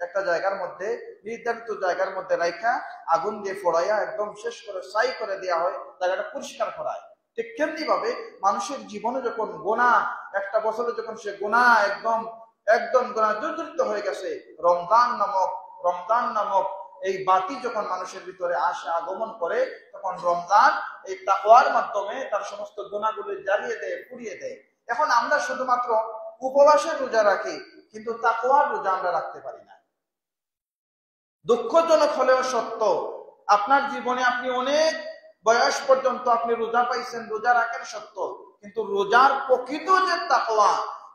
একটা জায়গার মধ্যে, নির্ধারিত জায়গার মধ্যে রাইখা আগুন দিয়ে ফোড়াইয়া একদম শেষ করে ছাই করে দেওয়া হয়, জায়গাটা পরিষ্কার করায়। ঠিক তেমনি ভাবে মানুষের জীবনে যখন গোনা, একটা বছরে যখন সে গোনা একদম গোনা জর্জরিত হয়ে গেছে, রমজান নামক এই বাতি যখন মানুষের ভিতরে আসে, আগমন করে, তখন রমজান এই তাকওয়ার মাধ্যমে তার সমস্ত গুনাহগুলো জ্বালিয়ে দেয়, পুড়িয়ে দেয়। এখন আমরা শুধুমাত্র উপবাসের রোজা রাখি, কিন্তু তাকওয়ার রোজা আমরা রাখতে পারি না। দুঃখজনক হলেও সত্য, আপনার জীবনে আপনি অনেক বয়স পর্যন্ত আপনি রোজা পাইছেন, রোজা রাখেন সত্য, কিন্তু রোজার প্রকৃত যে তাকওয়া,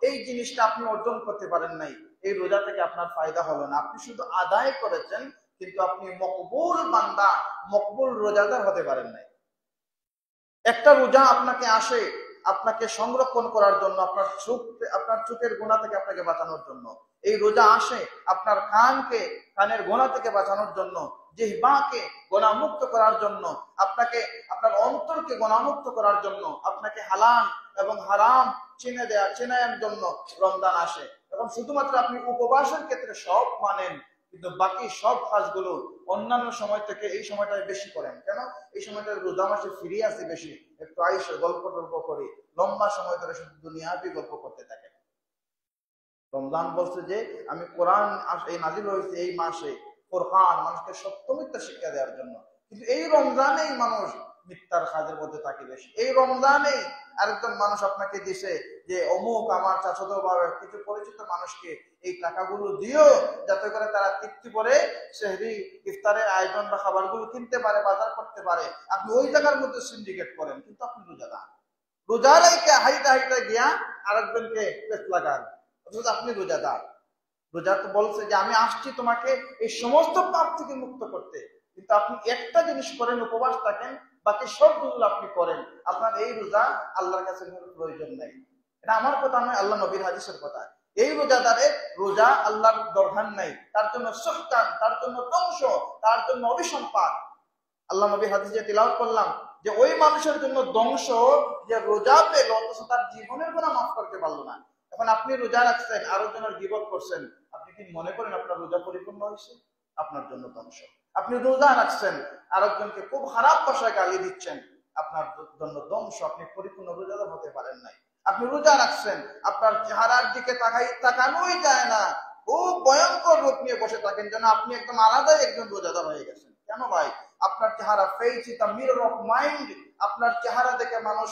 এই জিনিসটা আপনি অর্জন করতে পারেন নাই। এই রোজা থেকে আপনার ফায়দা হলো না, আপনি শুধু আদায় করেছেন, কিন্তু আপনি মকবুল বান্দা, মকবুল রোজাদার হতে পারেন নাই। একটা রোজা আপনাকে আসে আপনাকে সংরক্ষণ করার জন্য, আপনার চোখের গুনাহ থেকে আপনাকে বাঁচানোর জন্য। এই রোজা আসে আপনার কানের গুনাহ থেকে বাঁচানোর জন্য, জিহ্বাকে গুনাহমুক্ত করার জন্য, আপনার অন্তরকে গুনাহমুক্ত করার জন্য, আপনাকে হালাল এবং হারাম চিনানোর জন্য রমজান আসে। এবং শুধুমাত্র আপনি উপবাসের ক্ষেত্রে সব মানেন, কিন্তু বাকি সব কাজগুলো অন্যান্য সময় থেকে এই সময়টায় বেশি করেন। কেন? এই সময়টা রোজা মাসে ফিরিয়ে আসে বেশি, একটু আইসে গল্প করি, লম্বা সময় ধরে শুধু দুনিয়াবি গল্প করতে থাকেন। রমজান বলছে যে আমি কোরআন এই নাজিল হয়েছে এই মাসে ফুরকান, মানুষকে সত্য মিথ্যা শিক্ষা দেওয়ার জন্য, কিন্তু এই রমজানেই মানুষ মিথ্যার কাজের মধ্যে থাকে বেশি। এই রমজানেই আরেকজন মানুষ আপনাকে দিছে যে অমুক আমার চাচাতো বাবার কিছু পরিচিত মানুষকে এই টাকাগুলো দিও, যাতে করে তারা তৃপ্তি করে সেহরি ইফতারের আয়োজন বা খাবারগুলো কিনতে পারে, বাজার করতে পারে। আপনি ওই জায়গার মধ্যে সিন্ডিকেট করেন, কিন্তু আপনি রোজার হাইটা গিয়া আরেকজনকে পেট লাগান, অথচ আপনি রোজাদার। রোজা তো বলছে যে আমি আসছি তোমাকে এই সমস্ত পাপ থেকে মুক্ত করতে, কিন্তু আপনি একটা জিনিস করেন, উপবাস থাকেন, বাকি সবগুলো আপনি করেন। আপনার এই রোজা আল্লাহর কাছে প্রয়োজন নাই। এটা আমার কথা নয়, আল্লাহ নবীর হাদিসের কথা। এই রোজাদারের রোজা আল্লাহর দরকার নাই, তার জন্য সুখতান, তার জন্য ধ্বংস, তার জন্য অভিসম্পাদ। আল্লাহ নবীর হাদিসে তিলাওয়াত করলাম যে ওই মানুষের জন্য ধ্বংস যে রোজা পেল অথচ তার জীবনের গুনাহ মাফ করতে পারলো না। এখন আপনি রোজা রাখছেন, আরেকজনের গীবত করছেন, আপনি কি মনে করেন আপনার রোজা পরিপূর্ণ হয়েছে? আপনার জন্য ধ্বংস। আপনি রোজা রাখছেন, আরেকজনকে খুব খারাপ ভাষায় গালি দিচ্ছেন, আপনার জন্য ধ্বংস। আপনি পরিপূর্ণ রোজাদার হতে পারেন নাই। আপনি রোজা রাখছেন, আপনার চেহারার দিকে তাকানোই যায় না, খুব ভয়ঙ্কর রূপ নিয়ে বসে থাকেন, যেন আপনি একদম আলাদাই একজন রোজাদার হয়ে গেছেন। কেন ভাই? আপনি আপনার চেহারা face is the mirror of mind. আপনার চেহারা দেখে মানুষ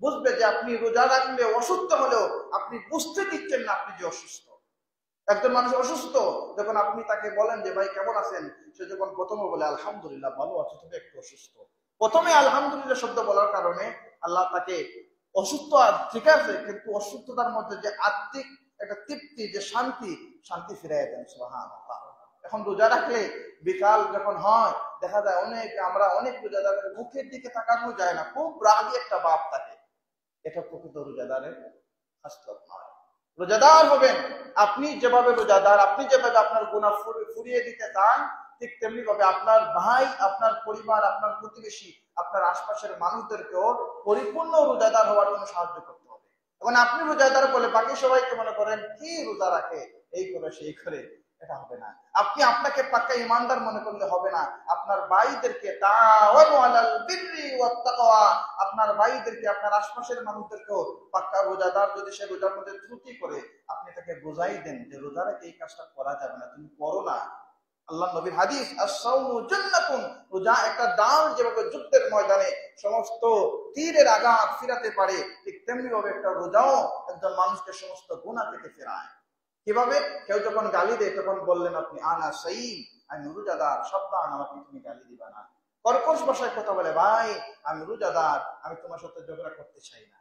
বুঝবে যে আপনি রোজা রাখলে অসুস্থ হলেও আপনি বুঝতে দিচ্ছেন না আপনি যে অসুস্থ। একজন মানুষ অসুস্থ, যখন আপনি তাকে বলেন যে ভাই কেমন আছেন, সে যখন প্রথমে বলে আলহামদুলিল্লাহ ভালো আছে, তবে একটু অসুস্থ, প্রথমে আলহামদুলিল্লাহ শব্দ বলার কারণে আল্লাহ তাকে অসুস্থ আর ঠিক আছে, কিন্তু অসুস্থতার মধ্যে যে আত্মিক একটা তৃপ্তি, যে শান্তি ফিরাই দেন সুবহানাল্লাহ। এখন রোজা রাখলে বিকাল যখন হয় দেখা যায় আমরা অনেক রোজাদারের মুখের দিকে তাকানো যায় না, খুব রাগী একটা ভাব থাকে। এটা প্রকৃত রোজাদারের খাসলত নয়। রোজাদার হবেন আপনি যেভাবে রোজাদার, আপনি যেভাবে আপনার গুনাহ ফুরিয়ে দিতে চান, ঠিক তেমনি ভাবে আপনার ভাই, আপনার পরিবার, আপনার প্রতিবেশী, আপনার আশপাশের মানুষদেরকেও পরিপূর্ণ রোজাদার হওয়ার জন্য সাহায্য করতে হবে। এখন আপনি রোজাদার বলে বাকি সবাইকে মনে করেন কি রোজা রাখে, এই করে সেই করে, এটা হবে না। আপনি আপনাকে পাক্কা ইমানদার মনে করলে হবে না। আপনার ভাইদেরকে তাআওয়ানু আলাল বিররি ওয়াত তাকওয়া, আপনার ভাইদেরকে, আপনার আশপাশের মানুষদেরকেও পাক্কা রোজাদার যদি সে রোজার মধ্যে ত্রুটি করে, আপনি তাকে বুঝাই দেন যে রোজা রেখে এই কাজটা করা যাবে না, তুমি করো না। আল্লাহ নবীর হাদিস, আস-সাওমু জান্নাতুন, রোজা একটা ডাল যেভাবে যুদ্ধের ময়দানে সমস্ত তীরের আঘাত ফিরাতে পারে, ঠিক তেমনি ভাবে একটা রোজাও একজন মানুষকে সমস্ত গুনাহ থেকে ফেরায়। কিভাবে? কেউ যখন গালি দেয় তখন বললেন আপনি আনা সাইম, আমি রোজাদার, সাবধান আমাকে তুমি গালি দিবা না। কর্কশ ভাষায় কথা বলে, ভাই আমি রোজাদার, আমি তোমার সাথে ঝগড়া করতে চাই না।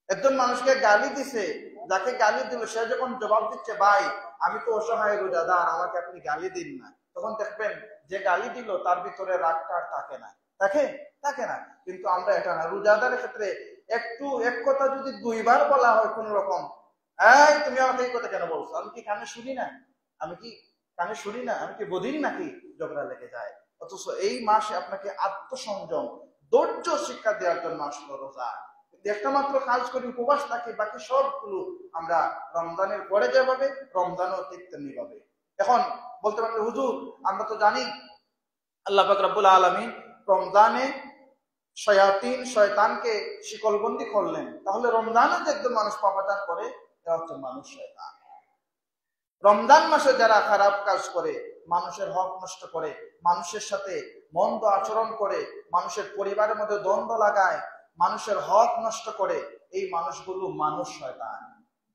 একজন মানুষকে গালি দিছে, যাকে গালি দিল সে যখন জবাব দিচ্ছে ভাই আমি তো অসহায় রোজাদার, আমাকে আপনি গালি দিন না, তখন দেখবেন যে গালি দিল তার ভিতরে রাগটা আর থাকে না। কিন্তু আমরা এটা না, রোজাদারের ক্ষেত্রে এক কথা যদি দুইবার বলা হয় কোন রকম, এই তুমি আমাকে এই কথা কেন বলছো, আমি কি কানে শুনি না, আমি কি বধির নাকি, ঝগড়া লেগে যায়। অথচ এই মাসে আপনাকে আত্মসংযম, ধৈর্য শিক্ষা দেওয়ার জন্য আসলে রোজা। একটা মাত্র কাজ করি, উপবাস থাকি, বাকি সবগুলো আমরা রমজানের পরে যেভাবে, রমজানও ঠিক তেমনি ভাবে। এখন বলতে পারবে হুজুর আমরা তো জানি আল্লাহ পাক রব্বুল আলামিন রমজানে শয়তানকে শিকলবন্দি করলেন, তাহলে রমজানে যে একজন মানুষ পাপাচার করে এটা হচ্ছে মানুষ শয়তান। রমজান মাসে যারা খারাপ কাজ করে, মানুষের হক নষ্ট করে, মানুষের সাথে মন্দ আচরণ করে, মানুষের পরিবারের মধ্যে দ্বন্দ্ব লাগায়, মানুষের হক নষ্ট করে, এই মানুষগুলো মানুষ শয়তান।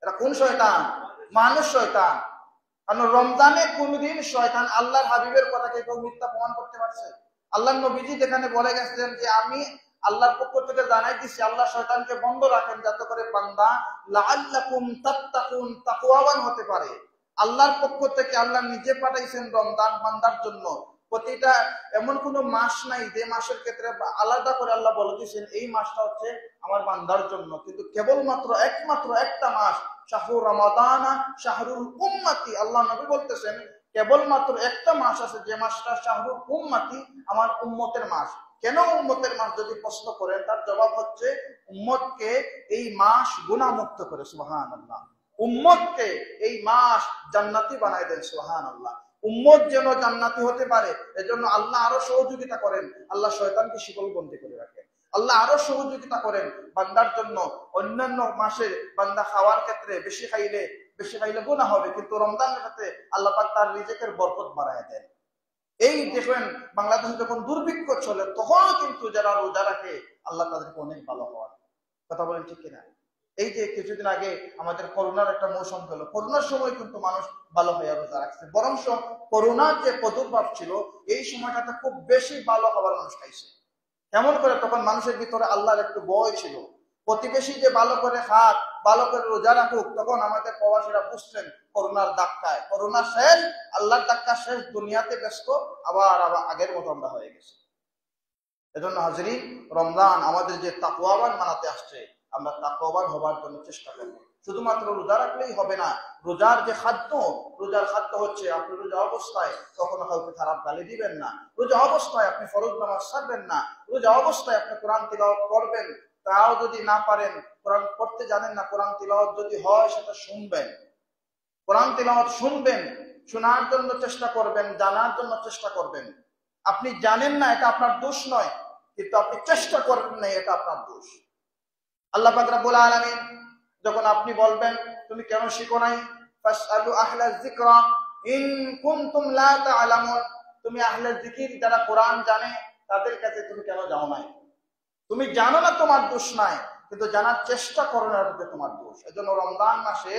এরা কোন শয়তান? মানুষ শয়তান। কারণ রমজানে কোনদিন শয়তান আল্লাহর হাবিবের কথাকে কেউ মিথ্যা প্রমাণ করতে পারছে? আল্লাহর নবীজি যেখানে বলে গেছেন যে আমি আল্লাহর পক্ষ থেকে জানাই দিচ্ছি, আল্লাহ শয়তানকে বন্ধ রাখেন যাতে করে বান্দা লাআল্লাকুম তাত্তাকুন, তাকওয়াবান হতে পারে। আল্লাহর পক্ষ থেকে আল্লাহ নিজে পাঠাইছেন রমজান বান্দার জন্য। প্রতিটা এমন কোন মাস নাই যে মাসের ক্ষেত্রে আলাদা করে আল্লাহ বলে দিয়েছেন এই মাসটা হচ্ছে আমার বান্দার জন্য, কিন্তু কেবলমাত্র একমাত্র একটা মাস, শাহরুর রমাদানা শাহরুল উম্মতি, আল্লাহ নবী বলতেছেন কেবলমাত্র একটা মাস আছে যে মাসটা শাহরুল উম্মতি, আমার উম্মতের মাস। কেন উম্মতের মাস যদি প্রশ্ন করেন, তার জবাব হচ্ছে উম্মতকে এই মাস গুনাহমুক্ত করে, সুবহানাল্লাহ। উম্মতকে এই মাস জান্নাতি বানায় দেন, সুবহানাল্লাহ। উম্মত যেন জান্নাতি হতে পারে এজন্য আল্লাহ আরো সহযোগিতা করেন, আল্লাহ শয়তানকে শিকলবন্দি করে রাখেন। আল্লাহ আরো সহযোগিতা করেন বান্দার জন্য। অন্যান্য মাসে বান্দা খাওয়ার ক্ষেত্রে বেশি খাইলে গুনাহ হবে, কিন্তু রমজানের ক্ষেত্রে আল্লাহ পাক তার রিজিকের বরকত বাড়ায় দেন। এই দেখবেন বাংলাদেশে যখন দুর্ভিক্ষ চলে তখনও কিন্তু যারা রোজা রাখে আল্লাহ তাদেরকে অনেক ভালো হওয়ার। কথা বলেন ঠিক কিনা? এই যে কিছুদিন আগে আমাদের করোনার একটা মৌসুম গেল, করোনার সময় কিন্তু মানুষ ভালো হয়ে রোজা রাখছে, বরং করোনার যে প্রাদুর্ভাব ছিল এই সময়টাতে খুব বেশি ভালো হওয়ার মানুষ খাইছে। কেমন করে? তখন মানুষের ভিতরে আল্লাহর একটু ভয় ছিল। প্রতিবেশী যে ভালো করে খাক, ভালো করে রোজা রাখুক, তখন আমাদের প্রবাসীরা বুঝছেন করোনার ধাক্কায়, করোনা শেষ, আল্লাহর ধাক্কা শেষ, দুনিয়াতে ব্যস্ত, আবার আগের মতো আমরা হয়ে গেছি। এজন্য হাজরিন, রমজান আমাদের যে তাকওয়াবান বানাতে আসছে, আমরা তাকওয়াবান হবার জন্য চেষ্টা করব। শুধুমাত্র রোজা রাখলেই হবে না। রোজার যে খাদ্য, রোজার খাদ্য হচ্ছে আপনি রোজা অবস্থায় কখনো কাউকে খারাপ গালি দিবেন না, রোজা অবস্থায় আপনি ফরজ নামাজ ছাড়বেন না, রোজা অবস্থায় আপনি কোরআন তিলাওয়াত করবেন, তাও যদি না পারেন, কোরআন পড়তে জানেন না, কোরআন তিলাওয়াত যদি হয় সেটা শুনবেন, কোরআন তিলাওয়াত শুনবেন, শোনার জন্য চেষ্টা করবেন, জানার জন্য চেষ্টা করবেন। আপনি জানেন না এটা আপনার দোষ নয়, কিন্তু আপনি চেষ্টা করবেন না এটা আপনার দোষ। আল্লাহ পাক রব্বুল আলামিন যখন আপনি বলবেন তুমি কেন শিখো নাই, ফাসআলু আহলা যিকরা ইন কুনতুম লা তা'লামুন, তুমি আহলে জিকির যারা কোরআন জানে তাদের কাছে তুমি কেন যাও নাই? তুমি জানো না তোমার দোষ নাই, কিন্তু জানার চেষ্টা করো না যে তোমার দোষ। এজন্য রমজান মাসে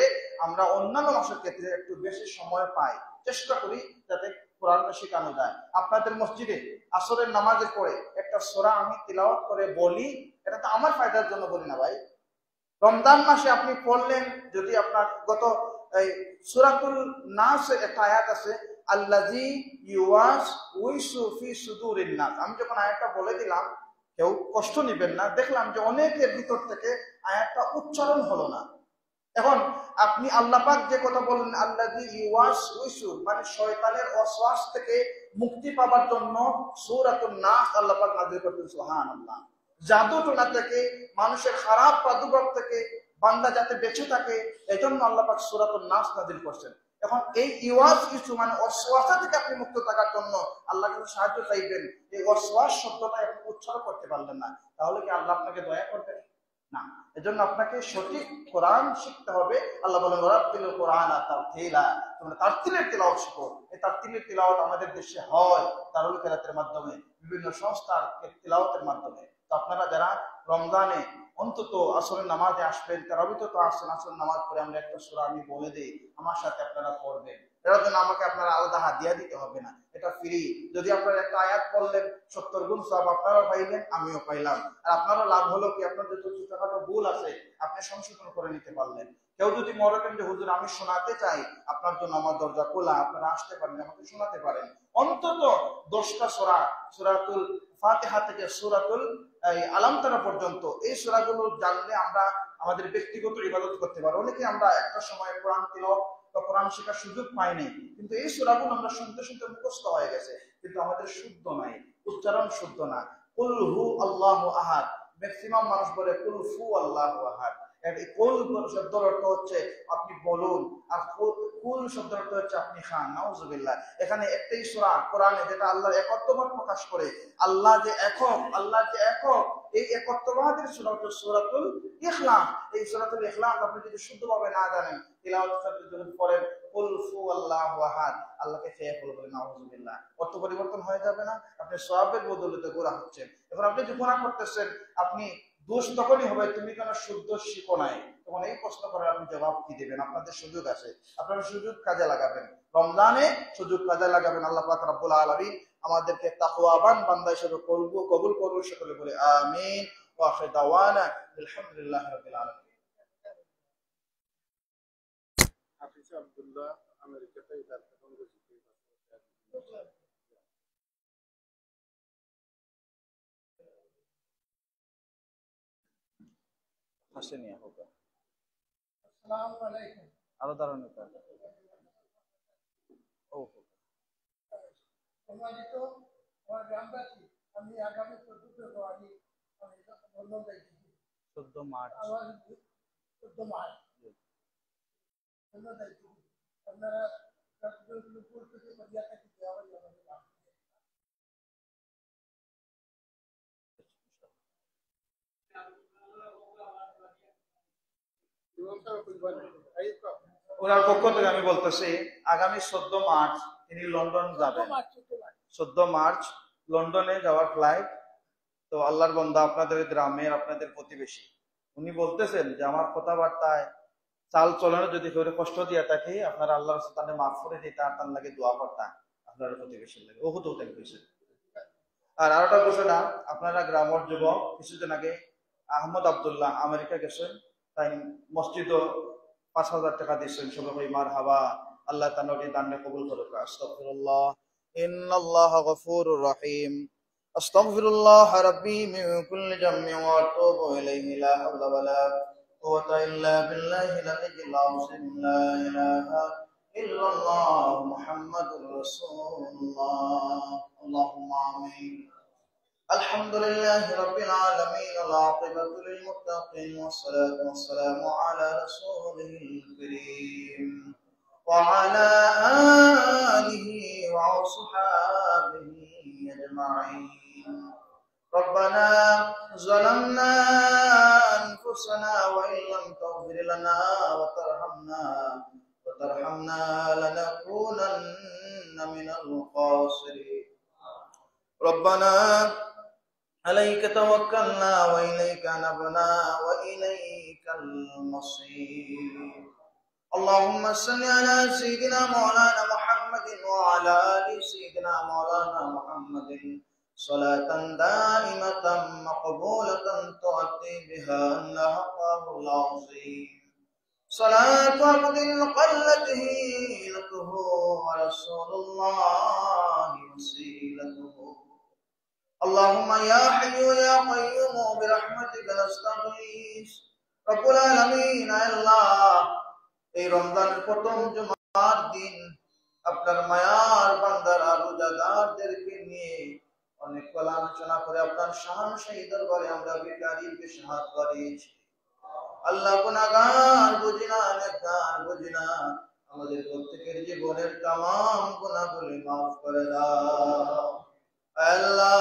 আমরা অন্যান্য মাসের ক্ষেত্রে একটু বেশি সময় পাই, চেষ্টা করি যাতে কোরআনটা শেখানো যায়। আপনাদের মসজিদে আসরের নামাজের পরে একটা সূরা আমি তিলাওয়াত করে বলি, এটা তো আমার ফায়দার জন্য বলি না ভাই। রমজান মাসে আপনি পড়লেন, যদি আপনার গত এই সূরাতুল নাসের একটা আয়াত আছে, আল্লাযী ইউওয়াসউইসু ফি সুদুরিন নাস। আমি যখন আয়াতটা বলে দিলাম, কেউ কষ্ট নেবেন না, দেখলাম যে অনেকের ভিতর থেকে আয়াতটা উচ্চারণ হলো না। এখন আপনি আল্লাহ পাক যে কথা বললেন, আল্লাযী ইউওয়াসউইসু, মানে শয়তানের ওয়াসওয়াস থেকে মুক্তি পাওয়ার জন্য সূরাতুন নাস আল্লাহ পাক নাযিল করতেন। সুবহানাল্লাহ। জাদু টোনা থেকে, মানুষের খারাপ প্রাদুর্ভাব থেকে বান্দা যাতে বেঁচে থাকে, এজন্য আল্লাহ পাক সূরাতুন নাস নাযিল করছেন। এখন এই ইউওয়াসউইসু মানে ওয়াসওয়াসা থেকে আপনি মুক্ত থাকার জন্য আল্লাহর কাছে সাহায্য চাইবেন। এই ওয়াসওয়াস শব্দটা আপনি উচ্চারণ করতে পারলেন না, তাহলে কি আল্লাহ আপনাকে দয়া করবেন? না। এজন্য আপনাকে সঠিক কোরআন শিখতে হবে। আল্লাহ বলেন ওয়ারাত্তিলিল কোরআনা তারতিলা, তোমরা তারতিলের তিলাওয়াত শিখো। এই তারতিলের তিলাওয়াত আমাদের দেশে হয় দারুল কিরাতের মাধ্যমে, বিভিন্ন সংস্থার তিলাওয়াতের মাধ্যমে। তো আপনারা যারা রমজানে অন্তত আসরের নামাজে আসবেন, তারাবিতে তো আসছেন, আসরের নামাজ পড়ে আমরা একটা সূরা আমি বলে দিই, আমার সাথে আপনারা পড়বেন। এটার জন্য আমাকে আপনারা আলাদা হাদিয়া দিতে হবে না, এটা ফ্রি। যদি আপনারা একটা আয়াত পড়লেন, 70 গুণ সওয়াব আপনারাও পাইলেন, আমিও পাইলাম। আর আপনারও লাভ হলো কি, আপনার যে ছোটখাটো ভুল আছে আপনি সংশোধন করে নিতে পারলেন। কেউ যদি মনে করেন যে হুজুর আমি শোনাতে চাই, আপনার জন্য আমার দরজা খোলা, আপনারা আসতে পারেন, আমাকে শোনাতে পারেন। অন্তত 10টা সূরা, সূরাতুল ফাতিহা থেকে সূরাতুল আলাম তারা পর্যন্ত, এই সূরাগুলো জানলে আমরা আমাদের ব্যক্তিগত ইবাদত করতে পারি। অনেকে আমরা একটা সময় কোরআন তিলাওয়াত বা কোরআন শেখার সুযোগ পাইনি, কিন্তু এই সূরাগুলো আমরা শুনতে শুনতে মুখস্থ হয়ে গেছে, কিন্তু আমাদের শুদ্ধ নাই, উচ্চারণ শুদ্ধ না। কুল হু আল্লাহু আহাদ, ম্যাক্সিমাম মানুষ বলে কুল ফু আল্লাহু আহাদ। কুল শব্দের অর্থ হচ্ছে আপনি বলুন, আর কুল শব্দের অর্থ হচ্ছে আপনি খান। নাউজুবিল্লাহ। এখানে একটাই সূরা কোরআনে যেটা আল্লাহর একত্ববাদ প্রকাশ করে, আল্লাহ যে একক, আল্লাহ যে একক, এই একত্ববাদের সূরা হচ্ছে সূরাতুল ইখলাস। এই সূরাতুল ইখলাস আপনি যদি শুদ্ধভাবে না জানেন, তিলাওয়াত যদি পড়েন কুল ফু আল্লাহু আহাদ, আল্লাহকে খেয়ে বলবেন নাউজুবিল্লাহ, অর্থ পরিবর্তন হয়ে যাবে না? আপনি সওয়াবের বদলে গুনাহ হচ্ছেন। এখন আপনি যে গুনাহ করতেছেন, আপনি দোষ তখনই হবে তুমি কেন শুদ্ধ শিখো নাই। তখন এই প্রশ্ন করার আপনি জবাব কি দেবেন? আপনাদের সুযোগ আছে, আপনারা সুযোগ কাজে লাগাবেন, রমজানে সুযোগ কাজে লাগাবেন। আল্লাহ পাক রব্বুল আলামিন আমাদেরকে তাকওয়াবান বান্দা হিসেবে কবুল করুন। সকলে বলে আমিন। ওয়া আখিরু দাওয়ানা আলহামদুলিল্লাহি রাব্বিল আলামিন। হাফিজ আব্দুল্লাহ আমেরিকাতে হাসেনি হোক। আসসালামু আলাইকুম। আরো দাঁড়ানো ও সম্মানিত আমার গ্রামবাসী, আমি আগামী 14 ফেব্রুয়ারি আমি লন্ডন যাইতেছি। 14 মার্চ লন্ডন যাইতেছি। আপনারা লুকুর থেকে বলিয়া থাকি দেওয়া যাবে। ওনার পক্ষ থেকে আমি বলতেছি আগামী 14 মার্চ তিনি লন্ডন যাবেন। 14 মার্চ লন্ডনে যাওয়ার ফ্লাইট। তো আল্লাহর বান্দা আপনাদের গ্রামের, আপনাদের প্রতিবেশী, উনি বলতেছেন যে আমার কথাবার্তায় চাল চলনে যদি কেউ কষ্ট দিয়ে থাকে, আপনারা আল্লাহর সাথে মাফ করে দিতে আর তার লাগে দোয়া করতেন আপনার প্রতিবেশীর লাগে। ও হতেও তাই কইছে। আর আরেকটা ঘোষণা, আপনারা গ্রামের যুবক কিছুদিন আগে আহমদ আব্দুল্লাহ আমেরিকা গেছেন, তাই মসজিদ 5,000 টাকা দিয়েছেন। সবাই মারহাবা, আল্লাহ তাআলা দান কবুল করুক। আস্তাগফিরুল্লাহ, ইন্নাল্লাহা গফুরুর রহিম। আস্তাগফিরুল্লাহ রাব্বি মিন কুল্লি জামমি ওয়া আতুবু ইলাইহি, লা হাওলা ওয়ালা কুওয়াতা ইল্লা বিল্লাহিল আলিয়্যিল আযীম। লা ইলাহা ইল্লাল্লাহ মুহাম্মাদুর রাসূলুল্লাহ। আল্লাহুম্মা আমিন। الحمد لله رب العالمين، العاقبة للمتقين، والصلاة والسلام على رسوله الكريم وعلى آله وصحابه أجمعين. ربنا ظلمنا أنفسنا وإن لم تغفر لنا وترحمنا لنكونن من الخاسرين. ربنا عليك توكلنا وإليك نبنا وإليك المصير. اللهم صل على سيدنا مولانا محمد وعلى آل سيدنا مولانا محمد صلاة دائمة مقبولة تؤدي بها الحق العظيم، صلاة عبد قلته لته ورسول الله وسيلته. اللهم يا حي يا قيوم برحمتك نستغيث رب العالمين। আল্লাহ, এই রমজানের প্রথম জুমার দিন আপনার মায়ার বান্দারা রোজাদারদেরকে নিয়ে অনেক কলা আলোচনা করে আপনার শাহানশাহী দরবারে আমরা ভিখারির বেশে হাত বাড়িয়েছি। আল্লাহ, গুনাহগার বুঝি না, নেককার বুঝি না, আমাদের প্রত্যেকের জীবনের তামাম গুনাহগুলি মাফ করে দাও। আল্লাহ,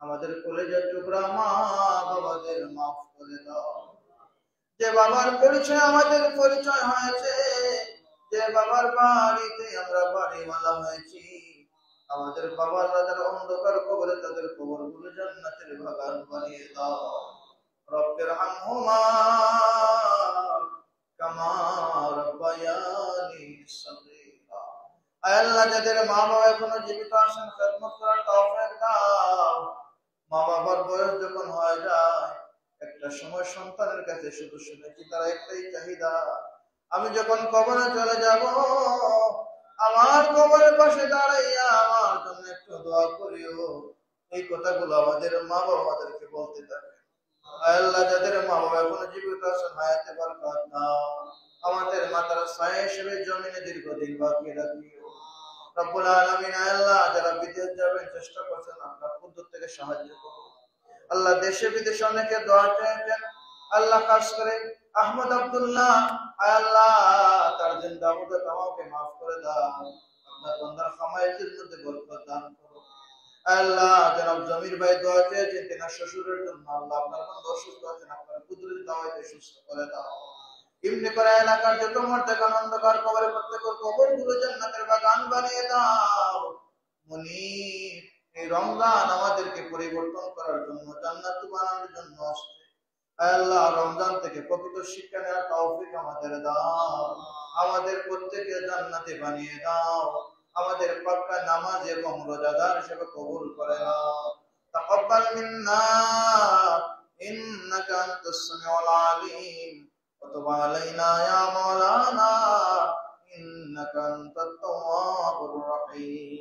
আমাদের কলেজের টুকরা মা বাবাদের মাফ করে দাও। যে বাবার পরিচয় আমাদের পরিচয় হয়েছে, যে বাবার বাড়িতে আমরা বাড়িওয়ালা হয়েছি, আমাদের বাবারা যারা অন্ধকার কবরে তাদের কবরগুলো জান্নাতের বাগান বানিয়ে দাও। রব্বির হামহুমা কামা রাব্বায়ানি সগীরা। আল্লাহ, যাদের মা বাবা এখনো জীবিত আছেন খেদমত করার তৌফিক দাও। মা বাবার বয়স যখন হয়ে যায়, একটা সময় সন্তানের কাছে শুধু শুনেছি তারা একটাই চাহিদা, আমি যখন কবরে চলে যাব আমার কবরের পাশে দাঁড়াইয়া আমার জন্য একটু দোয়া করিও। এই কথাগুলো আমাদের মা বাবা আমাদেরকে বলতে থাকে। আল্লাহ, যাদের মা বাবা এখনো জীবিত আছেন হায়াতে বরকত দাও। আমাদের মাতার ছায়া হিসেবে জমিনে দীর্ঘদিন বাকি রাখিও। রব্বুল আলামিন, আল্লাহ, যারা বিদেশ যাবেন চেষ্টা করছেন আপনার কুদরত থেকে সাহায্য করুন। আল্লাহ, দেশে বিদেশে অনেকে দোয়া চেয়েছেন, আল্লাহ খাস করে আহমদ আব্দুল্লাহ, আল্লাহ তার জিন্দা মুর্দা তামামকে মাফ করে দাও। আপনার বান্দার খামাইয়ের মধ্যে বরকত দান করো। আল্লাহ, জনাব জমির ভাই দোয়া চেয়েছেন তেনার শ্বশুরের জন্য, আল্লাহ আপনার বান্দা অসুস্থ আছেন, আপনার কুদরতি দাওয়াতে সুস্থ করে দাও। এমনি করে এলাকার যত মর্যাদা অন্ধকার কবরে প্রত্যেকের কবরগুলো জান্নাতের বাগান বানিয়ে দাও। মুনিব, এই রমজান আমাদেরকে পরিবর্তন করার জন্য, জান্নাত বানানোর জন্য আসছে। আল্লাহ, রমজান থেকে প্রকৃত শিক্ষা নেওয়ার তৌফিক আমাদের দাও। আমাদের প্রত্যেককে জান্নাতে বানিয়ে দাও। আমাদের পাক্কা নামাজ এবং রোজাদার হিসেবে কবুল করে নাও। তাকাব্বাল মিন্না ইন্নাকা আনতাস সামিউল আলিম ওয়া তুব আলাইনা ইয়া মাওলানা ইন্নাকা আনতাত তাওয়াবুর রহিম।